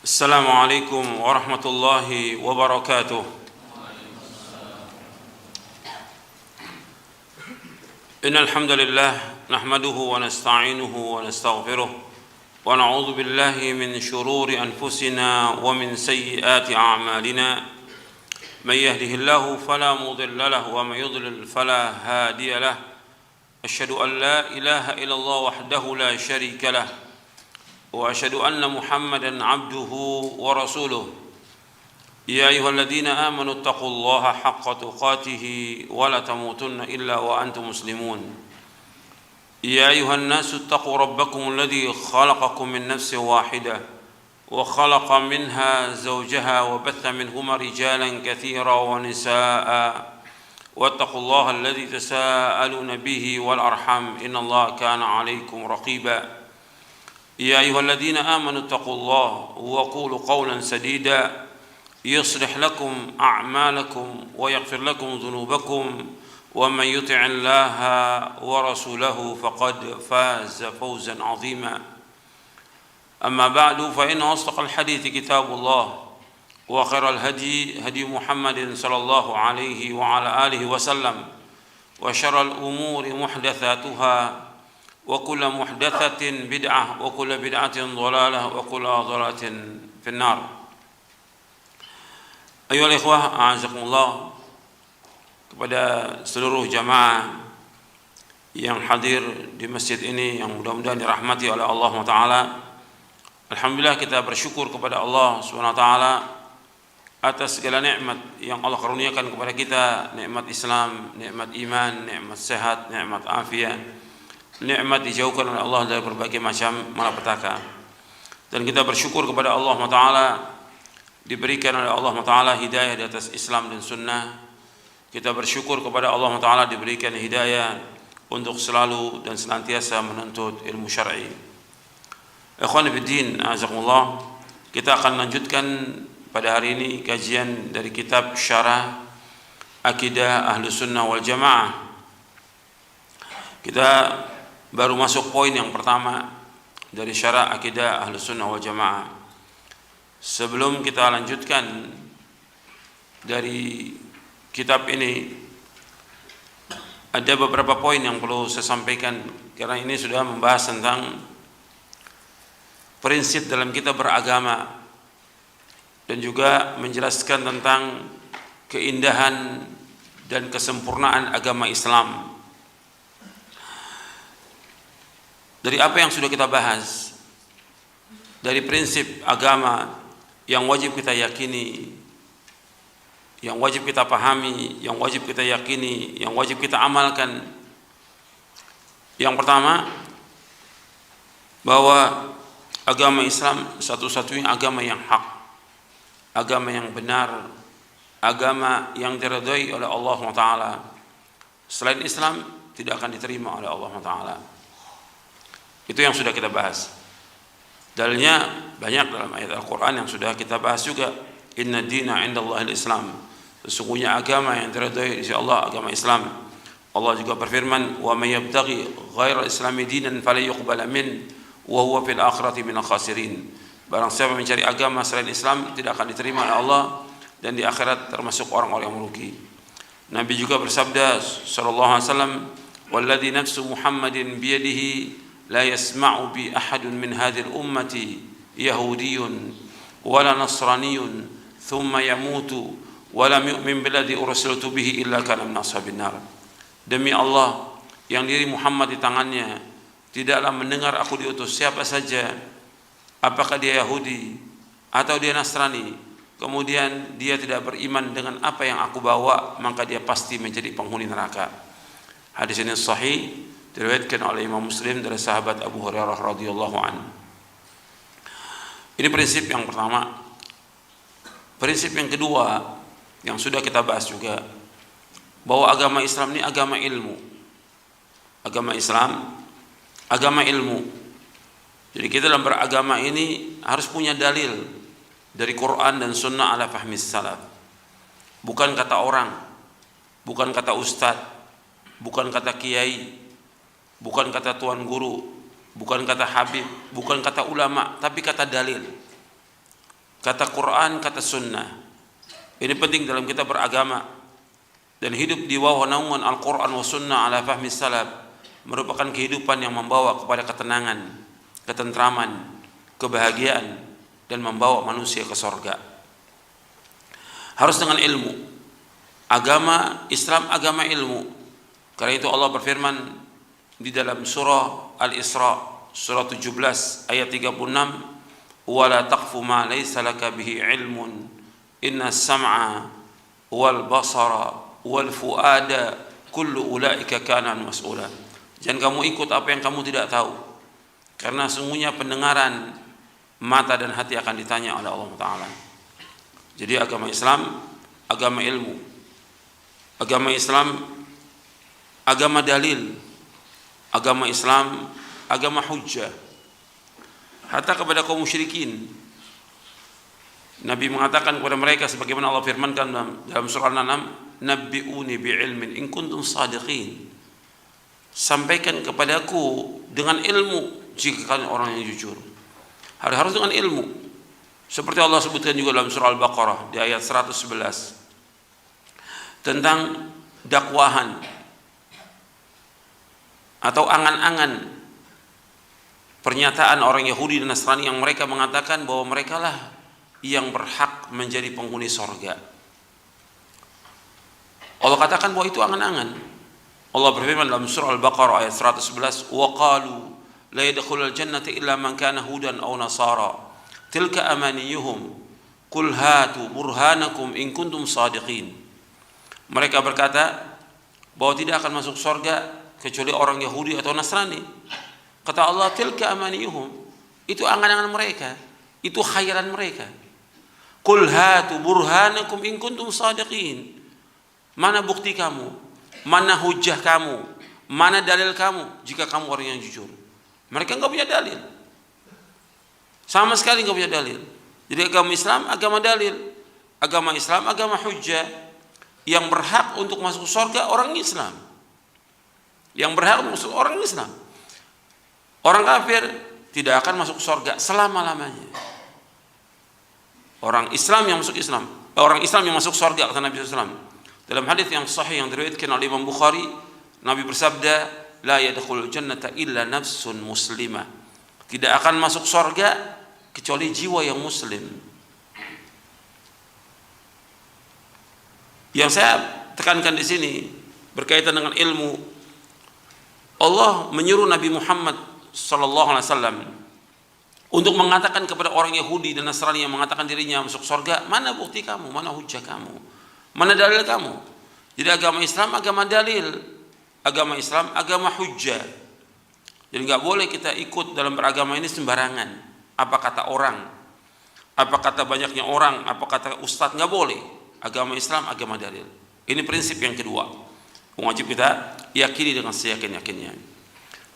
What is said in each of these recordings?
السلام عليكم ورحمة الله وبركاته. إن الحمد لله نحمده ونستعينه ونستغفره ونعوذ بالله من شرور أنفسنا ومن سيئات أعمالنا. من يهده الله فلا مضل له ومن يضلل فلا هادي له. أشهد أن لا إله إلا الله وحده لا شريك له وأشهد أن محمدًا عبده ورسوله. يا أيها الذين آمنوا اتقوا الله حق تقاته ولا تموتن إلا وأنتم مسلمون. يا أيها الناس اتقوا ربكم الذي خلقكم من نفس واحدة وخلق منها زوجها وبث منهما رجالا كثيرا ونساء واتقوا الله الذي تساءلون به والأرحام إن الله كان عليكم رقيبا. يا أيها الذين آمنوا اتقوا الله وقولوا قولا سديدا يصلح لكم أعمالكم ويغفر لكم ذنوبكم ومن يطع الله ورسوله فقد فاز فوزا عظيما. أما بعد فإن أصدق الحديث كتاب الله وخير الهدي هدي محمد صلى الله عليه وعلى آله وسلم وشر الأمور محدثاتها وكل محدثة بدعة وكل بدعة ضلالة وكل ضلالة في النار. Ayyuhal ikhwah, a'azakumullah, kepada seluruh jamaah yang hadir di masjid ini yang mudah-mudahan dirahmati oleh Allah Ta'ala. Alhamdulillah, kita bersyukur kepada Allah SWT atas segala nikmat yang Allah karuniakan kepada kita, nikmat Islam, nikmat iman, nikmat sehat, nikmat afiat, nikmat dijauhkan oleh Allah dari berbagai macam malapetaka. Dan kita bersyukur kepada Allah Ta'ala diberikan oleh Allah Ta'ala hidayah di atas Islam dan Sunnah. Kita bersyukur kepada Allah Ta'ala diberikan hidayah untuk selalu dan senantiasa menuntut ilmu syar'i. Ikhwan fiddin, azakumullah, kita akan lanjutkan pada hari ini kajian dari kitab Syarah Akidah Ahlus Sunnah wal Jamaah. Kita baru masuk poin yang pertama dari Syarah Akidah Ahlus Sunnah wal Jamaah. Sebelum kita lanjutkan dari kitab ini, ada beberapa poin yang perlu saya sampaikan, karena ini sudah membahas tentang prinsip dalam kita beragama dan juga menjelaskan tentang keindahan dan kesempurnaan agama Islam. Dari apa yang sudah kita bahas, dari prinsip agama yang wajib kita yakini, yang wajib kita pahami, yang wajib kita yakini, yang wajib kita amalkan. Yang pertama, bahwa agama Islam satu-satunya agama yang hak, agama yang benar, agama yang diridhai oleh Allah Ta'ala. Selain Islam tidak akan diterima oleh Allah Ta'ala. Itu yang sudah kita bahas. Dalilnya banyak dalam ayat Al-Quran yang sudah kita bahas juga. Inna dina indallahil Islam. Sesungguhnya agama yang diridhai di sisi Allah agama Islam. Allah juga berfirman, wa may yabtaghi ghairal islami dinan fala yuqbala min wa huwa fil akhirati minal khasirin. Barang siapa mencari agama selain Islam tidak akan diterima oleh Allah, dan di akhirat termasuk orang-orang yang merugi. Nabi juga bersabda sallallahu alaihi wasallam, walladzi nafsu Muhammadin biyadihi la yasma'u bi ahadun min hadhil ummati yahudiyyun wala nasraniyyun thumma yamutu wa lam yu'min billadzi ursiltu bihi illa kana min ashabin nar. Demi Allah yang diri Muhammad di tangannya, tidaklah mendengar aku diutus siapa saja, apakah dia Yahudi atau dia Nasrani, kemudian dia tidak beriman dengan apa yang aku bawa, maka dia pasti menjadi penghuni neraka. Hadis ini sahih, diriwayatkan oleh Imam Muslim dari sahabat Abu Hurairah radhiyallahu anhu. Ini prinsip yang pertama. Prinsip yang kedua yang sudah kita bahas juga, bahwa agama Islam ini agama ilmu. Agama Islam agama ilmu. Jadi kita dalam beragama ini harus punya dalil dari Quran dan Sunnah ala fahmi salaf. Bukan kata orang, bukan kata ustadz, bukan kata kiai, bukan kata tuan guru, bukan kata habib, bukan kata ulama, tapi kata dalil. kata Quran, kata sunnah. Ini penting dalam kita beragama dan hidup di bawah naungan Al-Quran wa sunnah ala fahmi salaf merupakan kehidupan yang membawa kepada ketenangan, ketentraman, kebahagiaan, dan membawa manusia ke surga. Harus dengan ilmu. Agama Islam agama ilmu. Karena itu Allah berfirman di dalam surah Al-Isra surah 17 ayat 36, "Wala taqfu ma laysa laka bihi ilmun, inna as-sam'a wal basara wal fuada kullu ulaika kana mas'ula." Jangan kamu ikut apa yang kamu tidak tahu, karena sungguhnya pendengaran, mata dan hati akan ditanya oleh Allah Ta'ala. Jadi agama Islam agama ilmu, agama Islam agama dalil, agama Islam agama hujjah. Hatta kepada kaum musyrikin Nabi mengatakan kepada mereka sebagaimana Allah firmankan dalam surah Al-An'am, "Nabbi'uni bi'ilmin in kuntum shadiqin." Sampaikan kepadaku dengan ilmu jika kalian orang yang jujur. Harus dengan ilmu. Seperti Allah sebutkan juga dalam surah Al-Baqarah di ayat 111 tentang dakwahan atau angan-angan pernyataan orang Yahudi dan Nasrani yang mereka mengatakan bahwa mereka lah yang berhak menjadi penghuni sorga. Allah katakan bahwa itu angan-angan. Allah berfirman dalam surah Al-Baqarah ayat 111, "Wa qalu la yadkhulul jannata illa man kana hudan aw nasara tilka amaniyuhum qul hatu burhanakum in kuntum shadiqin." Mereka berkata bahwa tidak akan masuk surga kecuali orang Yahudi atau Nasrani. Kata Allah, tilka amaniyuhum, itu angan-angan mereka, itu khayalan mereka. Qul hatu burhanakum in kuntum shadiqin. Mana bukti kamu? Mana hujah kamu? Mana dalil kamu jika kamu orang yang jujur? Mereka enggak punya dalil. Sama sekali enggak punya dalil. Jadi agama Islam agama dalil. Agama Islam agama hujjah. Yang berhak untuk masuk surga orang Islam. Yang berhak untuk masuk orang Islam. Orang kafir tidak akan masuk surga selama-lamanya. Orang Islam yang masuk Islam, orang Islam yang masuk surga kata Nabi SAW. Dalam hadis yang sahih yang diriwayatkan oleh Imam Bukhari, Nabi bersabda, "La yadkhulul jannata illa nafsun muslimah." Tidak akan masuk surga kecuali jiwa yang muslim. Yang saya tekankan di sini berkaitan dengan ilmu. Allah menyuruh Nabi Muhammad sallallahu alaihi wasallam untuk mengatakan kepada orang Yahudi dan Nasrani yang mengatakan dirinya masuk surga, mana bukti kamu, mana hujah kamu, mana dalil kamu. Jadi agama Islam agama dalil, agama Islam agama hujjah. Jadi nggak boleh kita ikut dalam beragama ini sembarangan. Apa kata orang, apa kata banyaknya orang, apa kata ustadz, nggak boleh. Agama Islam agama dalil. Ini prinsip yang kedua, wajib kita yakini dengan seyakin-yakinnya.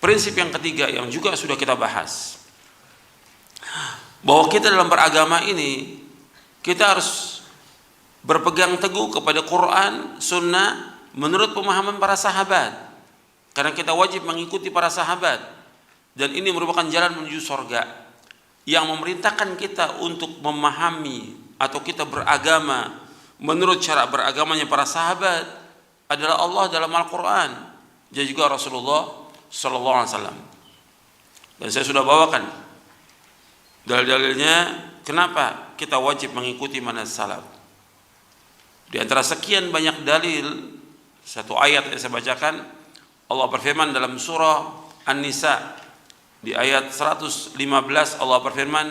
Prinsip yang ketiga yang juga sudah kita bahas, bahwa kita dalam beragama ini kita harus berpegang teguh kepada Quran, Sunnah menurut pemahaman para sahabat, karena kita wajib mengikuti para sahabat, dan ini merupakan jalan menuju surga. Yang memerintahkan kita untuk memahami atau kita beragama menurut cara beragamanya para sahabat adalah Allah dalam Al-Quran dan juga Rasulullah Sallallahu Alaihi Wasallam. Dan saya sudah bawakan dalil-dalilnya kenapa kita wajib mengikuti manhaj salaf. Di antara sekian banyak dalil, satu ayat yang saya bacakan, Allah berfirman dalam surah An-Nisa di ayat 115, Allah berfirman,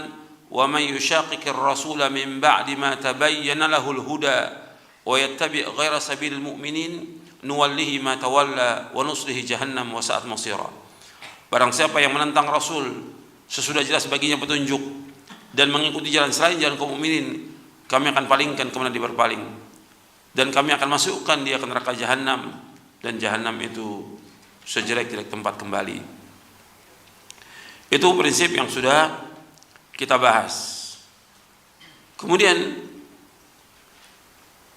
"Wa may yushaqiqir rasula min ba'di ma tabayyana lahul huda wa yattabi' ghaira sabilil mu'minin nuwallihi ma tawalla wa nuslihi jahannam wa sa'at masira." Barang siapa yang menentang Rasul sesudah jelas baginya petunjuk dan mengikuti jalan selain jalan kaum mukminin, kami akan palingkan kemana dia berpaling, dan kami akan masukkan dia ke neraka Jahannam, dan Jahannam itu sejelek-jelek tempat kembali. Itu prinsip yang sudah kita bahas. Kemudian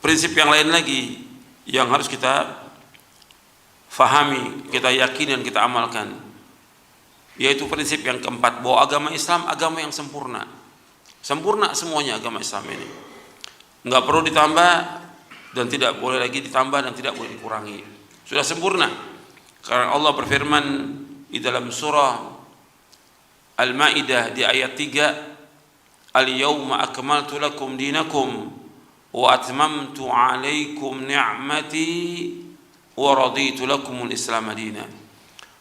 prinsip yang lain lagi yang harus kita fahami, kita yakini dan kita amalkan, yaitu prinsip yang keempat, bahwa agama Islam agama yang sempurna. Sempurna semuanya agama Islam ini. Enggak perlu ditambah dan tidak boleh lagi ditambah dan tidak boleh dikurangi. Sudah sempurna. Karena Allah berfirman di dalam surah Al-Maidah di ayat 3, Al-yawma akmaltu lakum dinakum wa atmamtu alaikum ni'mati wa raditu lakumul Islam madina.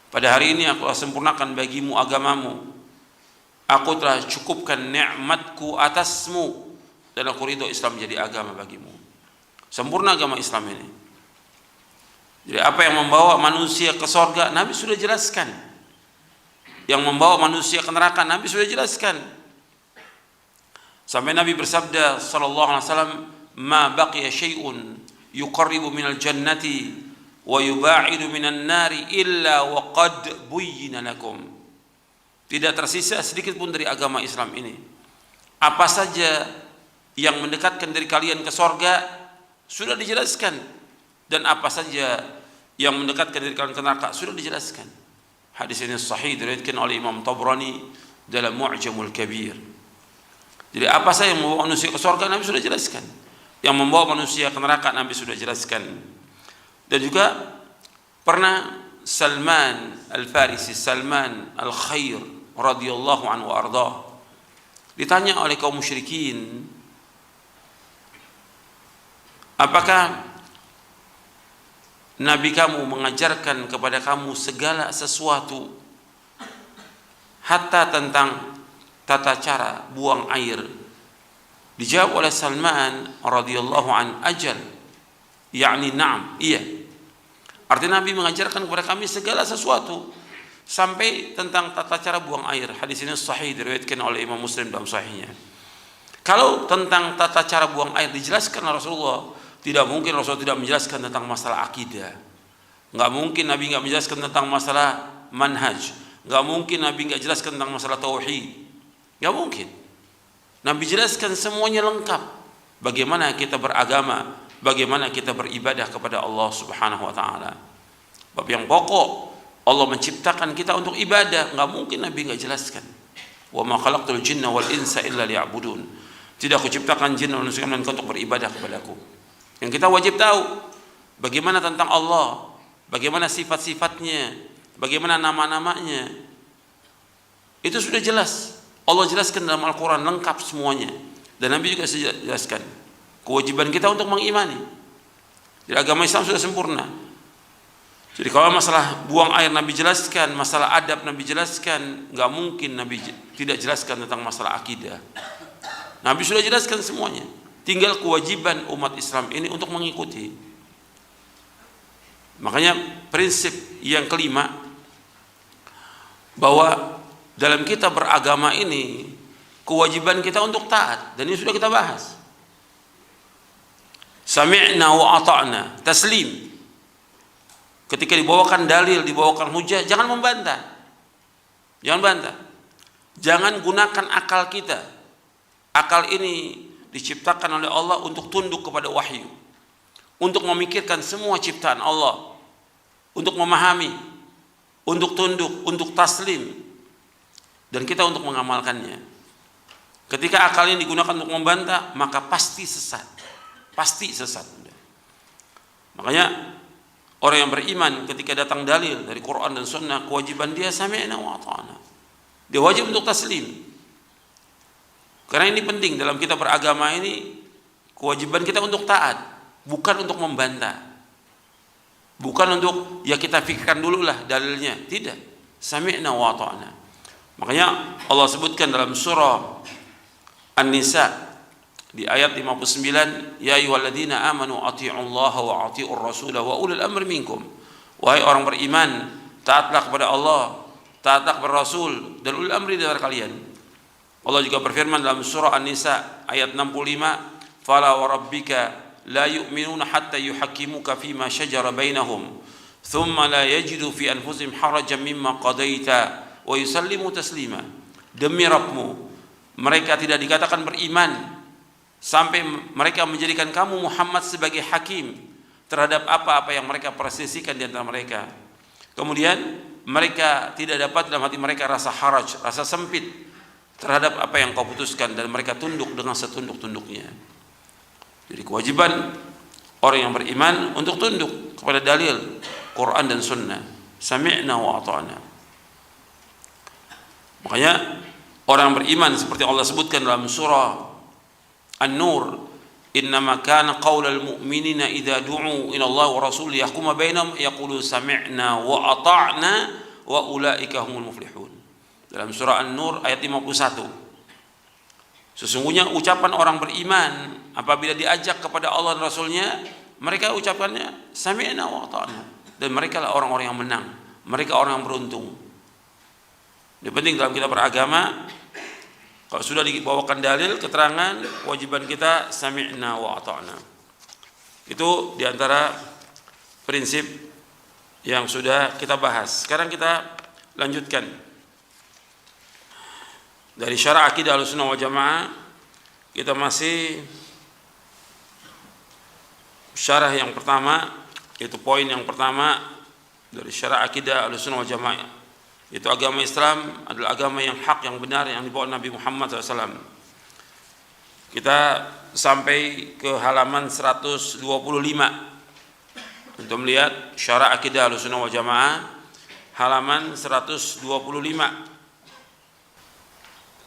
Pada hari ini aku telah sempurnakan bagimu agamamu. Aku telah cukupkan nikmatku atasmu dan aku ridho Islam menjadi agama bagimu. Sempurna agama Islam ini. Jadi apa yang membawa manusia ke surga Nabi sudah jelaskan. Yang membawa manusia ke neraka Nabi sudah jelaskan. Sampai Nabi bersabda sallallahu alaihi wasallam, "Ma baqiya syai'un yuqarribu minal jannati wa yuba'idu minan nari illa wa qad buyyina lakum." Tidak tersisa sedikit pun dari agama Islam ini. Apa saja yang mendekatkan dari kalian ke surga sudah dijelaskan, dan apa saja yang mendekatkan dari kalian ke neraka sudah dijelaskan. Hadis ini sahih diriwayatkan oleh Imam Tabrani dalam Mu'jamul Kabir. Jadi apa saja yang membawa manusia ke surga Nabi sudah jelaskan. Yang membawa manusia ke neraka Nabi sudah jelaskan. Dan juga pernah Salman Al-Farisi, Salman Al-Khair radhiyallahu anhu arda, ditanya oleh kaum musyrikin, apakah Nabi kamu mengajarkan kepada kamu segala sesuatu hatta tentang tata cara buang air? Dijawab oleh Salman radhiyallahu an, ajal, yakni na'am, iya. Artinya Nabi mengajarkan kepada kami segala sesuatu sampai tentang tata cara buang air. Hadis ini sahih diriwayatkan oleh Imam Muslim dalam sahihnya. Kalau tentang tata cara buang air dijelaskan oleh Rasulullah, tidak mungkin Rasulullah tidak menjelaskan tentang masalah akidah. Enggak mungkin Nabi enggak menjelaskan tentang masalah manhaj. Enggak mungkin Nabi enggak jelaskan tentang masalah tauhid. Enggak mungkin. Nabi jelaskan semuanya lengkap. Bagaimana kita beragama, bagaimana kita beribadah kepada Allah Subhanahu wa taala. Bab yang pokok, Allah menciptakan kita untuk ibadah, enggak mungkin Nabi enggak jelaskan. Wa ma khalaqtul jinna wal insa illa liya'budun. Tidak aku ciptakan jin dan manusia melainkan untuk beribadah kepadaku. Yang kita wajib tahu bagaimana tentang Allah, bagaimana sifat-sifatnya, bagaimana nama-namanya. Itu sudah jelas. Allah jelaskan dalam Al-Quran lengkap semuanya. Dan Nabi juga jelaskan. Kewajiban kita untuk mengimani. Jadi agama Islam sudah sempurna. Jadi kalau masalah buang air Nabi jelaskan, masalah adab Nabi jelaskan, nggak mungkin Nabi tidak jelaskan tentang masalah akidah. Nabi sudah jelaskan semuanya. Tinggal kewajiban umat Islam ini untuk mengikuti. Makanya prinsip yang kelima, bahwa dalam kita beragama ini kewajiban kita untuk taat, dan ini sudah kita bahas. Sami'na wa ata'na, taslim. Ketika dibawakan dalil, dibawakan hujah, jangan membantah. Jangan bantah. Jangan gunakan akal kita. Akal ini diciptakan oleh Allah untuk tunduk kepada wahyu, untuk memikirkan semua ciptaan Allah, untuk memahami, untuk tunduk, untuk taslim, dan kita untuk mengamalkannya. Ketika akal ini digunakan untuk membantah, maka pasti sesat. Pasti sesat. Makanya orang yang beriman ketika datang dalil dari Quran dan Sunnah, kewajiban dia sami'na wa ata'na. Dia wajib untuk taslim. Karena ini penting dalam kita beragama ini, kewajiban kita untuk taat, bukan untuk membantah. Bukan untuk ya kita fikirkan dulu lah dalilnya, tidak. Sami'na wa ata'na. Makanya Allah sebutkan dalam surah An-Nisa di ayat 59, ya ayyuhalladzina amanu athi'ullaha wa athi'ur rasulah wa ulil amri minkum. Wahai orang beriman, taatlah kepada Allah, taatlah kepada Rasul dan ulil amri dari kalian. Allah juga berfirman dalam surah An-Nisa ayat 65, fala wa rabbika la yu'minuna hatta yuhakkimuka fima shajara bainahum thumma la yajidu fi anfusihim harajan mimma qadaita wa yusallimu taslima. Demi Rabbmu, mereka tidak dikatakan beriman sampai mereka menjadikan kamu Muhammad sebagai hakim terhadap apa-apa yang mereka persisikan di antara mereka. Kemudian mereka tidak dapat dalam hati mereka rasa haraj, rasa sempit, terhadap apa yang kau putuskan, dan mereka tunduk dengan setunduk-tunduknya. Jadi kewajiban orang yang beriman untuk tunduk kepada dalil Quran dan Sunnah. Sami'na wa ata'na. Makanya orang beriman seperti Allah sebutkan dalam surah An-Nur, innama kana qaulal mu'minina idza du'u ila Allah wa rasul yahkuma bainahum yaqulu sami'na wa ata'na wa ulaika humul muflihun. Dalam surah An-Nur ayat 51. Sesungguhnya ucapan orang beriman apabila diajak kepada Allah dan Rasulnya, mereka ucapannya sami'na wa ata'na, dan mereka lah orang-orang yang menang, mereka orang yang beruntung. Ini penting dalam kita beragama. Kalau sudah dibawakan dalil, keterangan, kewajiban kita sami'na wa ata'na. Itu diantara prinsip yang sudah kita bahas. Sekarang kita lanjutkan dari syarah akidah Ahlussunnah wal Jamaah. Kita masih syarah yang pertama, yaitu poin yang pertama dari syarah akidah Ahlussunnah wal Jamaah, yaitu agama Islam adalah agama yang hak, yang benar, yang dibawa Nabi Muhammad SAW. Kita sampai ke halaman 125 untuk melihat syarah akidah Ahlussunnah wal Jamaah, halaman 125.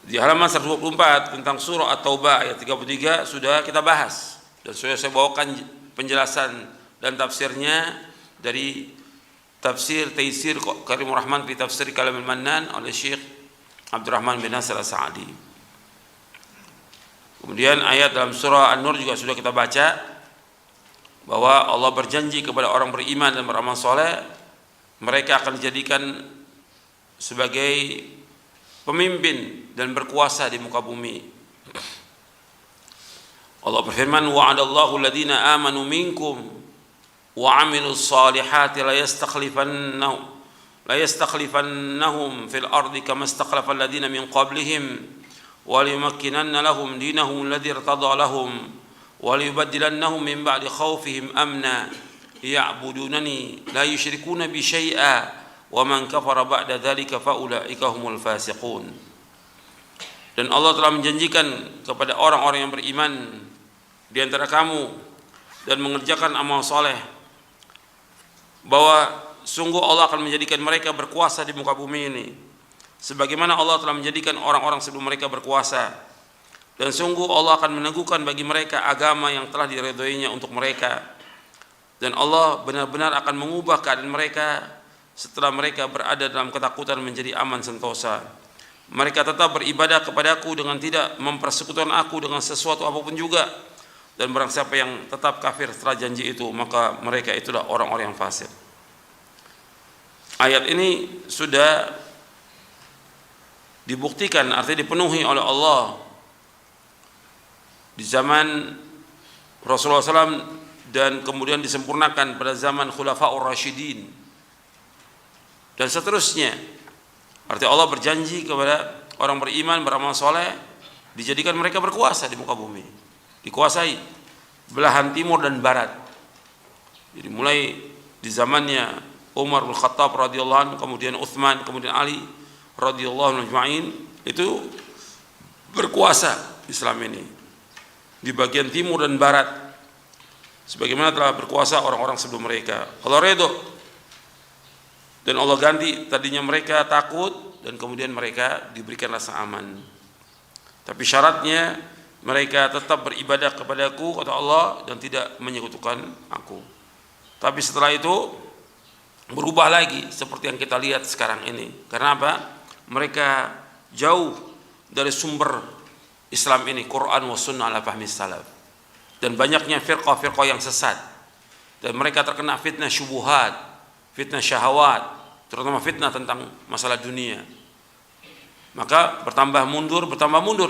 Di halaman 124 tentang surah At-Taubah ayat 33 sudah kita bahas, dan sudah saya bawakan penjelasan dan tafsirnya dari tafsir Taisir Karimur Rahman fi Tafsir Kalamul Mannan oleh Syekh Abdurrahman bin Nasir As-Sa'di. Kemudian ayat dalam surah An-Nur juga sudah kita baca, bahwa Allah berjanji kepada orang beriman dan beramal soleh, mereka akan dijadikan sebagai pemimpin dan berkuasa di muka bumi. Allah berfirman, wa'adallahu alladhina amanu minkum wa 'amilus solihati la yastakhlifannahum fil ardi kama istakhlafal ladzina min qablihim wa liyumakkinanna lahum dinahum alladzi irtada lahum wa liyubaddilannahum min ba'di khawfihim amna ya'budunani la yusyrikuna bi syai'a wa man kafara ba'da dzalika fa ulaika humul fasiqun. Dan Allah telah menjanjikan kepada orang-orang yang beriman di antara kamu dan mengerjakan amal soleh, bahwa sungguh Allah akan menjadikan mereka berkuasa di muka bumi ini, sebagaimana Allah telah menjadikan orang-orang sebelum mereka berkuasa. Dan sungguh Allah akan meneguhkan bagi mereka agama yang telah diridhoinya untuk mereka. Dan Allah benar-benar akan mengubah keadaan mereka setelah mereka berada dalam ketakutan menjadi aman sentosa. Mereka tetap beribadah kepadaku dengan tidak mempersekutukan aku dengan sesuatu apapun juga. Dan barang siapa yang tetap kafir setelah janji itu, maka mereka itulah orang-orang yang fasik. Ayat ini sudah dibuktikan, artinya dipenuhi oleh Allah di zaman Rasulullah SAW, dan kemudian disempurnakan pada zaman Khulafaur Rasyidin dan seterusnya. Artinya Allah berjanji kepada orang beriman beramal soleh, dijadikan mereka berkuasa di muka bumi, dikuasai belahan timur dan barat. Jadi mulai di zamannya Umar bin Khattab radhiyallahu anhu, kemudian Utsman, kemudian Ali radhiyallahu anhu ajma'in, itu berkuasa Islam ini di bagian timur dan barat, sebagaimana telah berkuasa orang-orang sebelum mereka. Allah redho, dan Allah ganti tadinya mereka takut, dan kemudian mereka diberikan rasa aman. Tapi syaratnya mereka tetap beribadah kepadaku, kata Allah, dan tidak menyekutukan aku. Tapi setelah itu berubah lagi seperti yang kita lihat sekarang ini. Karena apa? Mereka jauh dari sumber Islam ini, Quran wa sunnah ala fahmi salaf, dan banyaknya firqah-firqah yang sesat, dan mereka terkena fitnah syubuhat, fitnah syahwat, terutama fitnah tentang masalah dunia. Maka bertambah mundur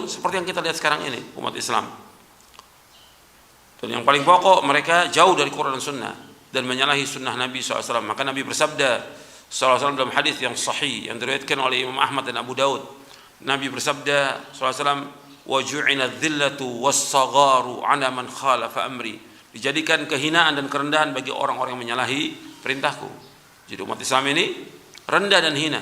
seperti yang kita lihat sekarang ini umat Islam. Dan yang paling pokok, mereka jauh dari Quran dan Sunnah dan menyalahi sunnah Nabi SAW. Maka Nabi bersabda SAW dalam hadis yang sahih yang diriwayatkan oleh Imam Ahmad dan Abu Daud. Nabi bersabda SAW, wa ju'ina dhillatu was-sagharu 'ala man khalafa amri. Dijadikan kehinaan dan kerendahan bagi orang-orang yang menyalahi perintahku. Jadi umat Islam ini rendah dan hina.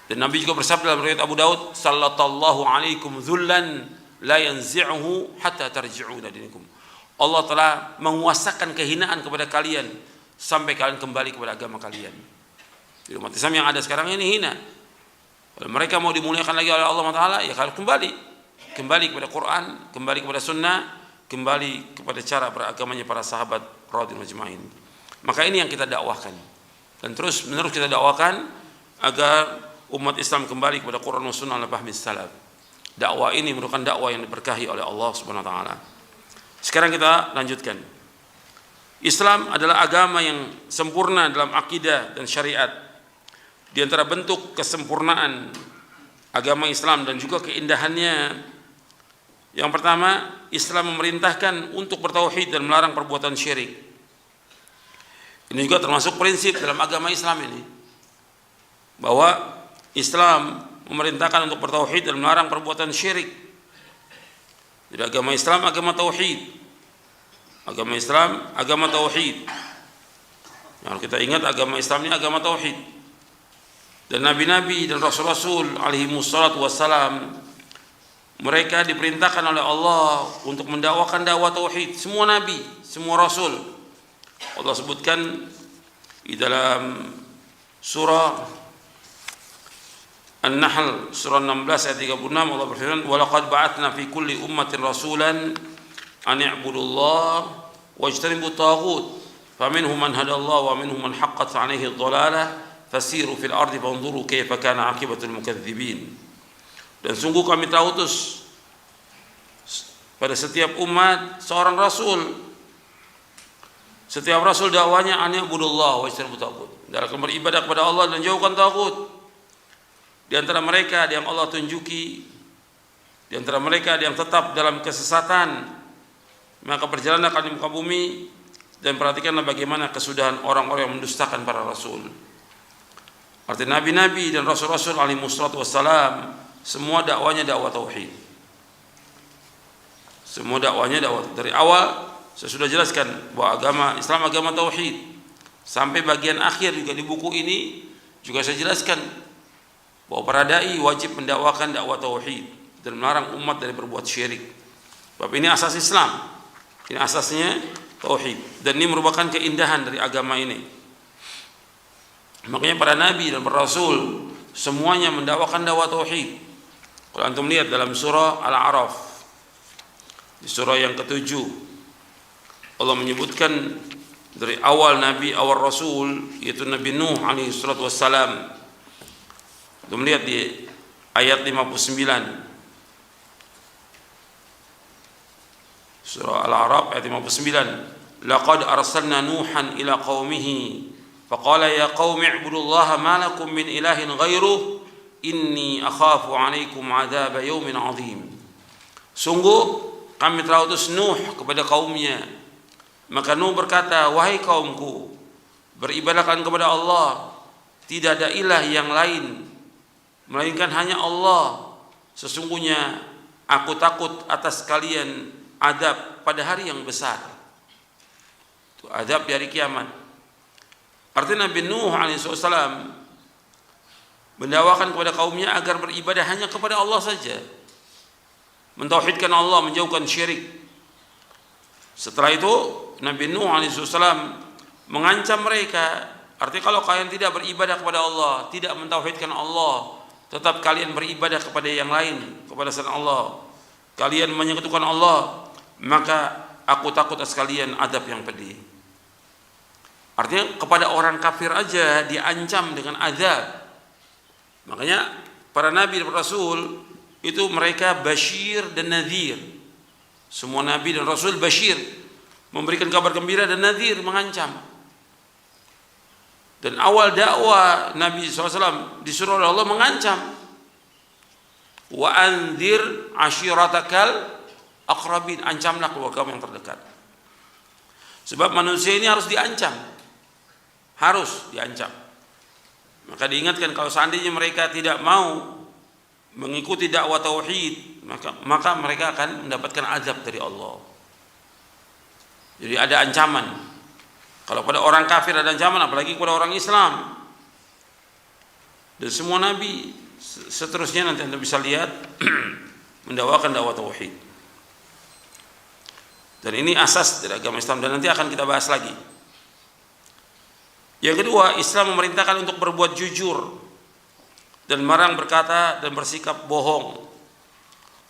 Dan Nabi juga bersabda dalam riwayat Abu Daud, sallallahu alaikum dzullan la yanzi'uhu hatta tarji'u ila dinikum. Allah telah menguasakan kehinaan kepada kalian sampai kalian kembali kepada agama kalian. Jadi umat Islam yang ada sekarang ini hina. Kalau mereka mau dimuliakan lagi oleh Allah Taala, ya harus kembali kepada Quran, kembali kepada Sunnah, kembali kepada cara beragamanya para sahabat radhiyallahu majma'in. Maka ini yang kita dakwahkan, dan terus menerus kita dakwahkan agar umat Islam kembali kepada Quran dan Sunnah ala fahmi salaf. Dakwah ini merupakan dakwah yang diberkahi oleh Allah Subhanahu wa taala. Sekarang kita lanjutkan. Islam adalah agama yang sempurna dalam akidah dan syariat. Di antara bentuk kesempurnaan agama Islam dan juga keindahannya, yang pertama, Islam memerintahkan untuk bertauhid dan melarang perbuatan syirik. Ini juga termasuk prinsip dalam agama Islam ini, bahwa Islam memerintahkan untuk bertauhid dan melarang perbuatan syirik. Jadi agama Islam agama tauhid. Agama Islam agama tauhid. Yang kita ingat, agama Islam ini agama tauhid. Dan nabi-nabi dan rasul-rasul alaihi wassalatu wassalam, mereka diperintahkan oleh Allah untuk mendakwakan dakwah tauhid. Semua nabi, semua rasul. Allah sebutkan di dalam surah An-Nahl surah 16 ayat 36, Allah berfirman, "Wa laqad ba'atsna fi kulli ummatin rasulan an i'budullaha wajtanibut taghut, faminhum man hadallahu wa minhum man haqqat 'alaihi ad-dhalalah, fasiru fil ardi fanzuru kaifa kana 'aqibatul mukadzibin." Dan sungguh kami telah utus pada setiap umat seorang rasul. Setiap rasul dakwanya an i'budullaha wajtanibut taghut, dalam beribadah kepada Allah dan jauhkan taghut. Di antara mereka ada yang Allah tunjuki, di antara mereka ada yang tetap dalam kesesatan, maka berjalanlah kalian di muka bumi dan perhatikanlah bagaimana kesudahan orang-orang yang mendustakan para rasul. Artinya nabi-nabi dan rasul-rasul alaihi wassalatu wassalam, semua dakwanya dakwah tauhid. Semua dakwanya dakwah. Dari awal saya sudah jelaskan bahwa agama Islam agama tauhid. Sampai bagian akhir juga di buku ini juga saya jelaskan bahwa para dai wajib mendakwakan dakwah tauhid dan melarang umat dari berbuat syirik. Sebab ini asas Islam. Ini asasnya tauhid, dan ini merupakan keindahan dari agama ini. Makanya para nabi dan para rasul semuanya mendakwakan dakwah tauhid. Kalau antum lihat dalam surah Al-A'raf, di surah yang ke-7, Allah menyebutkan dari awal nabi, awal rasul, yaitu Nabi Nuh alaihi salatu wassalam. Kita melihat di ayat 59 surah Al-A'raf ayat 59, laqad arsalna nuhan ila qaumihi faqala ya qaumi ibudullaha ma lakum min ilahin ghairuh inni akhafu 'alaikum 'adzab yaumin 'adzim. Sungguh kami telah utus Nuh kepada kaumnya, maka Nuh berkata, wahai kaumku, beribadahkan kepada Allah, tidak ada ilah yang lain melainkan hanya Allah. Sesungguhnya aku takut atas kalian adab pada hari yang besar. Itu adab di hari kiamat. Artinya Nabi Nuh alaihissalam mendakwakan kepada kaumnya agar beribadah hanya kepada Allah saja, mentauhidkan Allah, menjauhkan syirik. Setelah itu Nabi Nuh alaihissalam mengancam mereka, artinya kalau kalian tidak beribadah kepada Allah, tidak mentauhidkan Allah, tetap kalian beribadah kepada yang lain, kepada selain Allah, kalian menyekutukan Allah, maka aku takut atas kalian adab yang pedih. Artinya kepada orang kafir aja diancam dengan azab. Makanya para nabi dan rasul itu mereka basyir dan nadhir. Semua nabi dan rasul basyir, memberikan kabar gembira, dan nadhir, mengancam. Dan awal dakwah Nabi SAW disuruh oleh Allah mengancam, wa anzir ashiratakal aqrabin, ancamlah keluargamu yang terdekat. Sebab manusia ini harus diancam, harus diancam. Maka diingatkan kalau seandainya mereka tidak mau mengikuti dakwah tauhid, maka mereka akan mendapatkan azab dari Allah. Jadi ada ancaman. Kalau pada orang kafir ada ancaman, apalagi kepada orang Islam. Dan semua nabi seterusnya nanti Anda bisa lihat mendakwakan dakwah tauhid. Dan ini asas dari agama Islam dan nanti akan kita bahas lagi. Yang kedua, Islam memerintahkan untuk berbuat jujur dan melarang berkata dan bersikap bohong.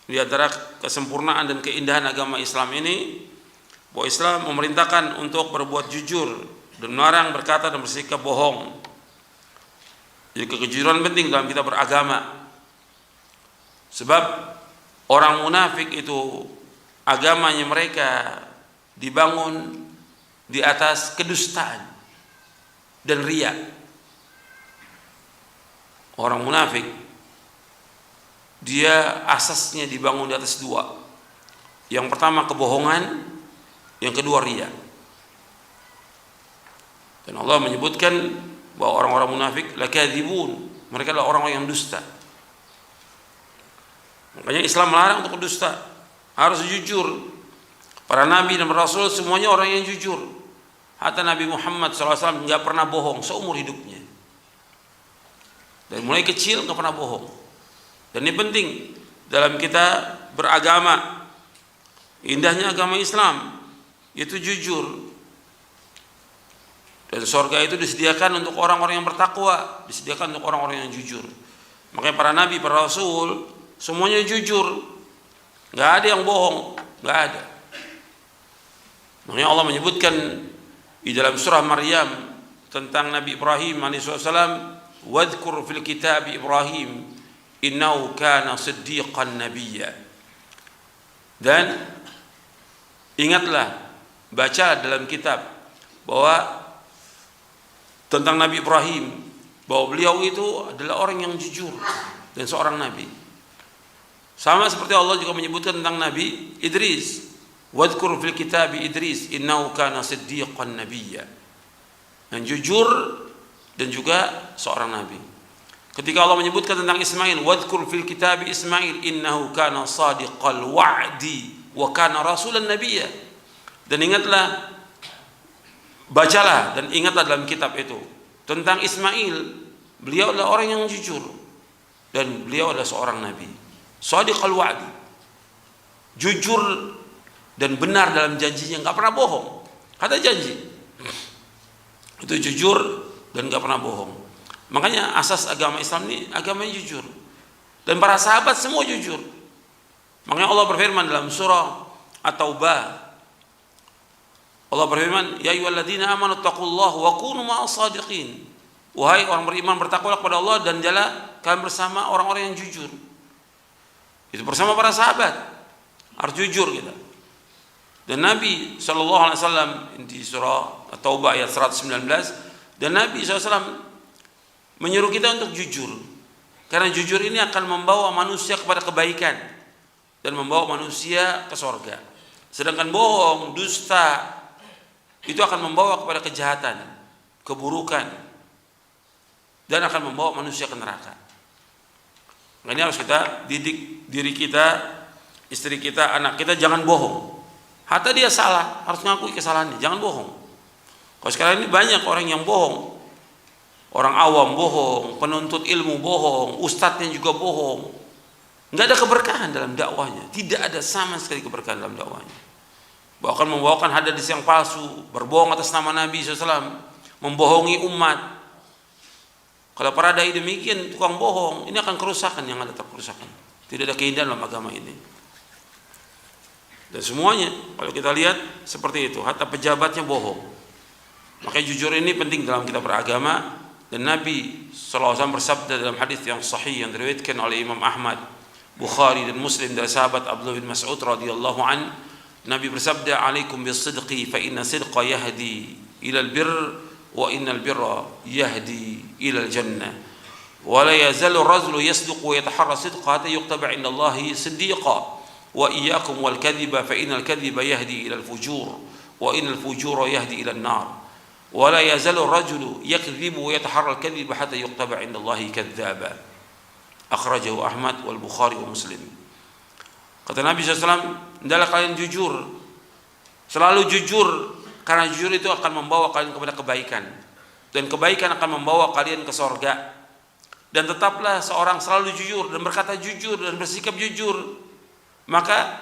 Di antara kesempurnaan dan keindahan agama Islam ini, bahwa Islam memerintahkan untuk berbuat jujur dan melarang berkata dan bersikap bohong. Jadi kejujuran penting dalam kita beragama. Sebab orang munafik itu agamanya mereka dibangun di atas kedustaan dan riya. Orang munafik dia asasnya dibangun di atas dua. Yang pertama kebohongan, yang kedua riya. Dan Allah menyebutkan bahwa orang-orang munafik lakadzibun, mereka adalah orang-orang yang dusta. Makanya Islam melarang untuk dusta, harus jujur. Para nabi dan rasul semuanya orang yang jujur. Hatta Nabi Muhammad SAW nggak pernah bohong seumur hidupnya. Dari mulai kecil nggak pernah bohong. Dan ini penting dalam kita beragama. Indahnya agama Islam itu jujur. Dan surga itu disediakan untuk orang-orang yang bertakwa, disediakan untuk orang-orang yang jujur. Makanya para nabi, para rasul semuanya jujur. Nggak ada yang bohong, nggak ada. Makanya Allah menyebutkan di dalam surah Maryam tentang Nabi Ibrahim alaihissalam, wadhkur fil kitab Ibrahim innahu kana siddiqan nabiyya. Dan ingatlah, baca dalam kitab bahwa tentang Nabi Ibrahim, bahwa beliau itu adalah orang yang jujur dan seorang nabi. Sama seperti Allah juga menyebutkan tentang Nabi Idris, wadhkur fil kitab Idris innahu kana siddiqan nabiyya. Dan jujur dan juga seorang nabi. Ketika Allah menyebutkan tentang Ismail, wadhkur fil kitab Ismail innahu kana sadiqal wa'di wa kana rasulan nabiyya. Dan ingatlah, bacalah dan ingatlah dalam kitab itu tentang Ismail, beliau adalah orang yang jujur dan beliau adalah seorang nabi. Shadiqal wa'di, jujur dan benar dalam janjinya, nggak pernah bohong. Kata janji itu jujur dan nggak pernah bohong. Makanya asas agama Islam ini agama yang jujur. Dan para sahabat semua jujur. Makanya Allah berfirman dalam surah At-Taubah, Allah berfirman, ya ayyuhalladzina amanu taqullaha wa kunu ma'as shadiqin. Wahai orang beriman, bertakwalah kepada Allah dan jalan kalian bersama orang-orang yang jujur. Itu bersama para sahabat harus jujur kita. Dan Nabi SAW di surah At-Taubah ayat 119, dan Nabi SAW menyuruh kita untuk jujur. Karena jujur ini akan membawa manusia kepada kebaikan dan membawa manusia ke surga. Sedangkan bohong, dusta itu akan membawa kepada kejahatan, keburukan, dan akan membawa manusia ke neraka. Makanya harus kita didik diri kita, istri kita, anak kita jangan bohong. Hatta dia salah, harus ngakui kesalahannya, jangan bohong. Kalau sekarang ini banyak orang yang bohong. Orang awam bohong, penuntut ilmu bohong, ustadznya juga bohong. Nggak ada keberkahan dalam dakwahnya, tidak ada sama sekali keberkahan dalam dakwahnya. Bahkan membawakan hadis yang palsu, berbohong atas nama Nabi SAW, membohongi umat. Kalau para dai demikian, tukang bohong, ini akan kerusakan yang ada terkerusakan. Tidak ada keindahan dalam agama ini. Dan semuanya, kalau kita lihat seperti itu, hatta pejabatnya bohong. Makanya jujur ini penting dalam kita beragama. Dan Nabi SAW bersabda dalam hadis yang sahih yang diriwayatkan oleh Imam Ahmad, Bukhari dan Muslim dari sahabat Abdullah bin Mas'ud radhiyallahu an, Nabi bersabda, "Alaikum bis-sidqi fa inna sidqa yahdi ila al-birr wa inna al-birra yahdi ila al-jannah. Wa la yazalu ar-rajulu yasduqu wa yataharra sidqa hatta yuktaba 'inda Allahi siddiqa. Wa iyyakum wal kadhiba fa inna al-kadhiba yahdi ila al-fujur wa inna al-fujura yahdi ila an-nar. ولا يزال الرجل يكذب ويتحرى الكذب حتى يكتب عند الله كذابا." أخرجه أحمد والبخاري ومسلم. Kata Nabi SAW, hendaklah kalian jujur, selalu jujur, karena jujur itu akan membawa kalian kepada kebaikan, dan kebaikan akan membawa kalian ke surga. dan tetaplah seorang selalu jujur dan berkata jujur dan bersikap jujur, maka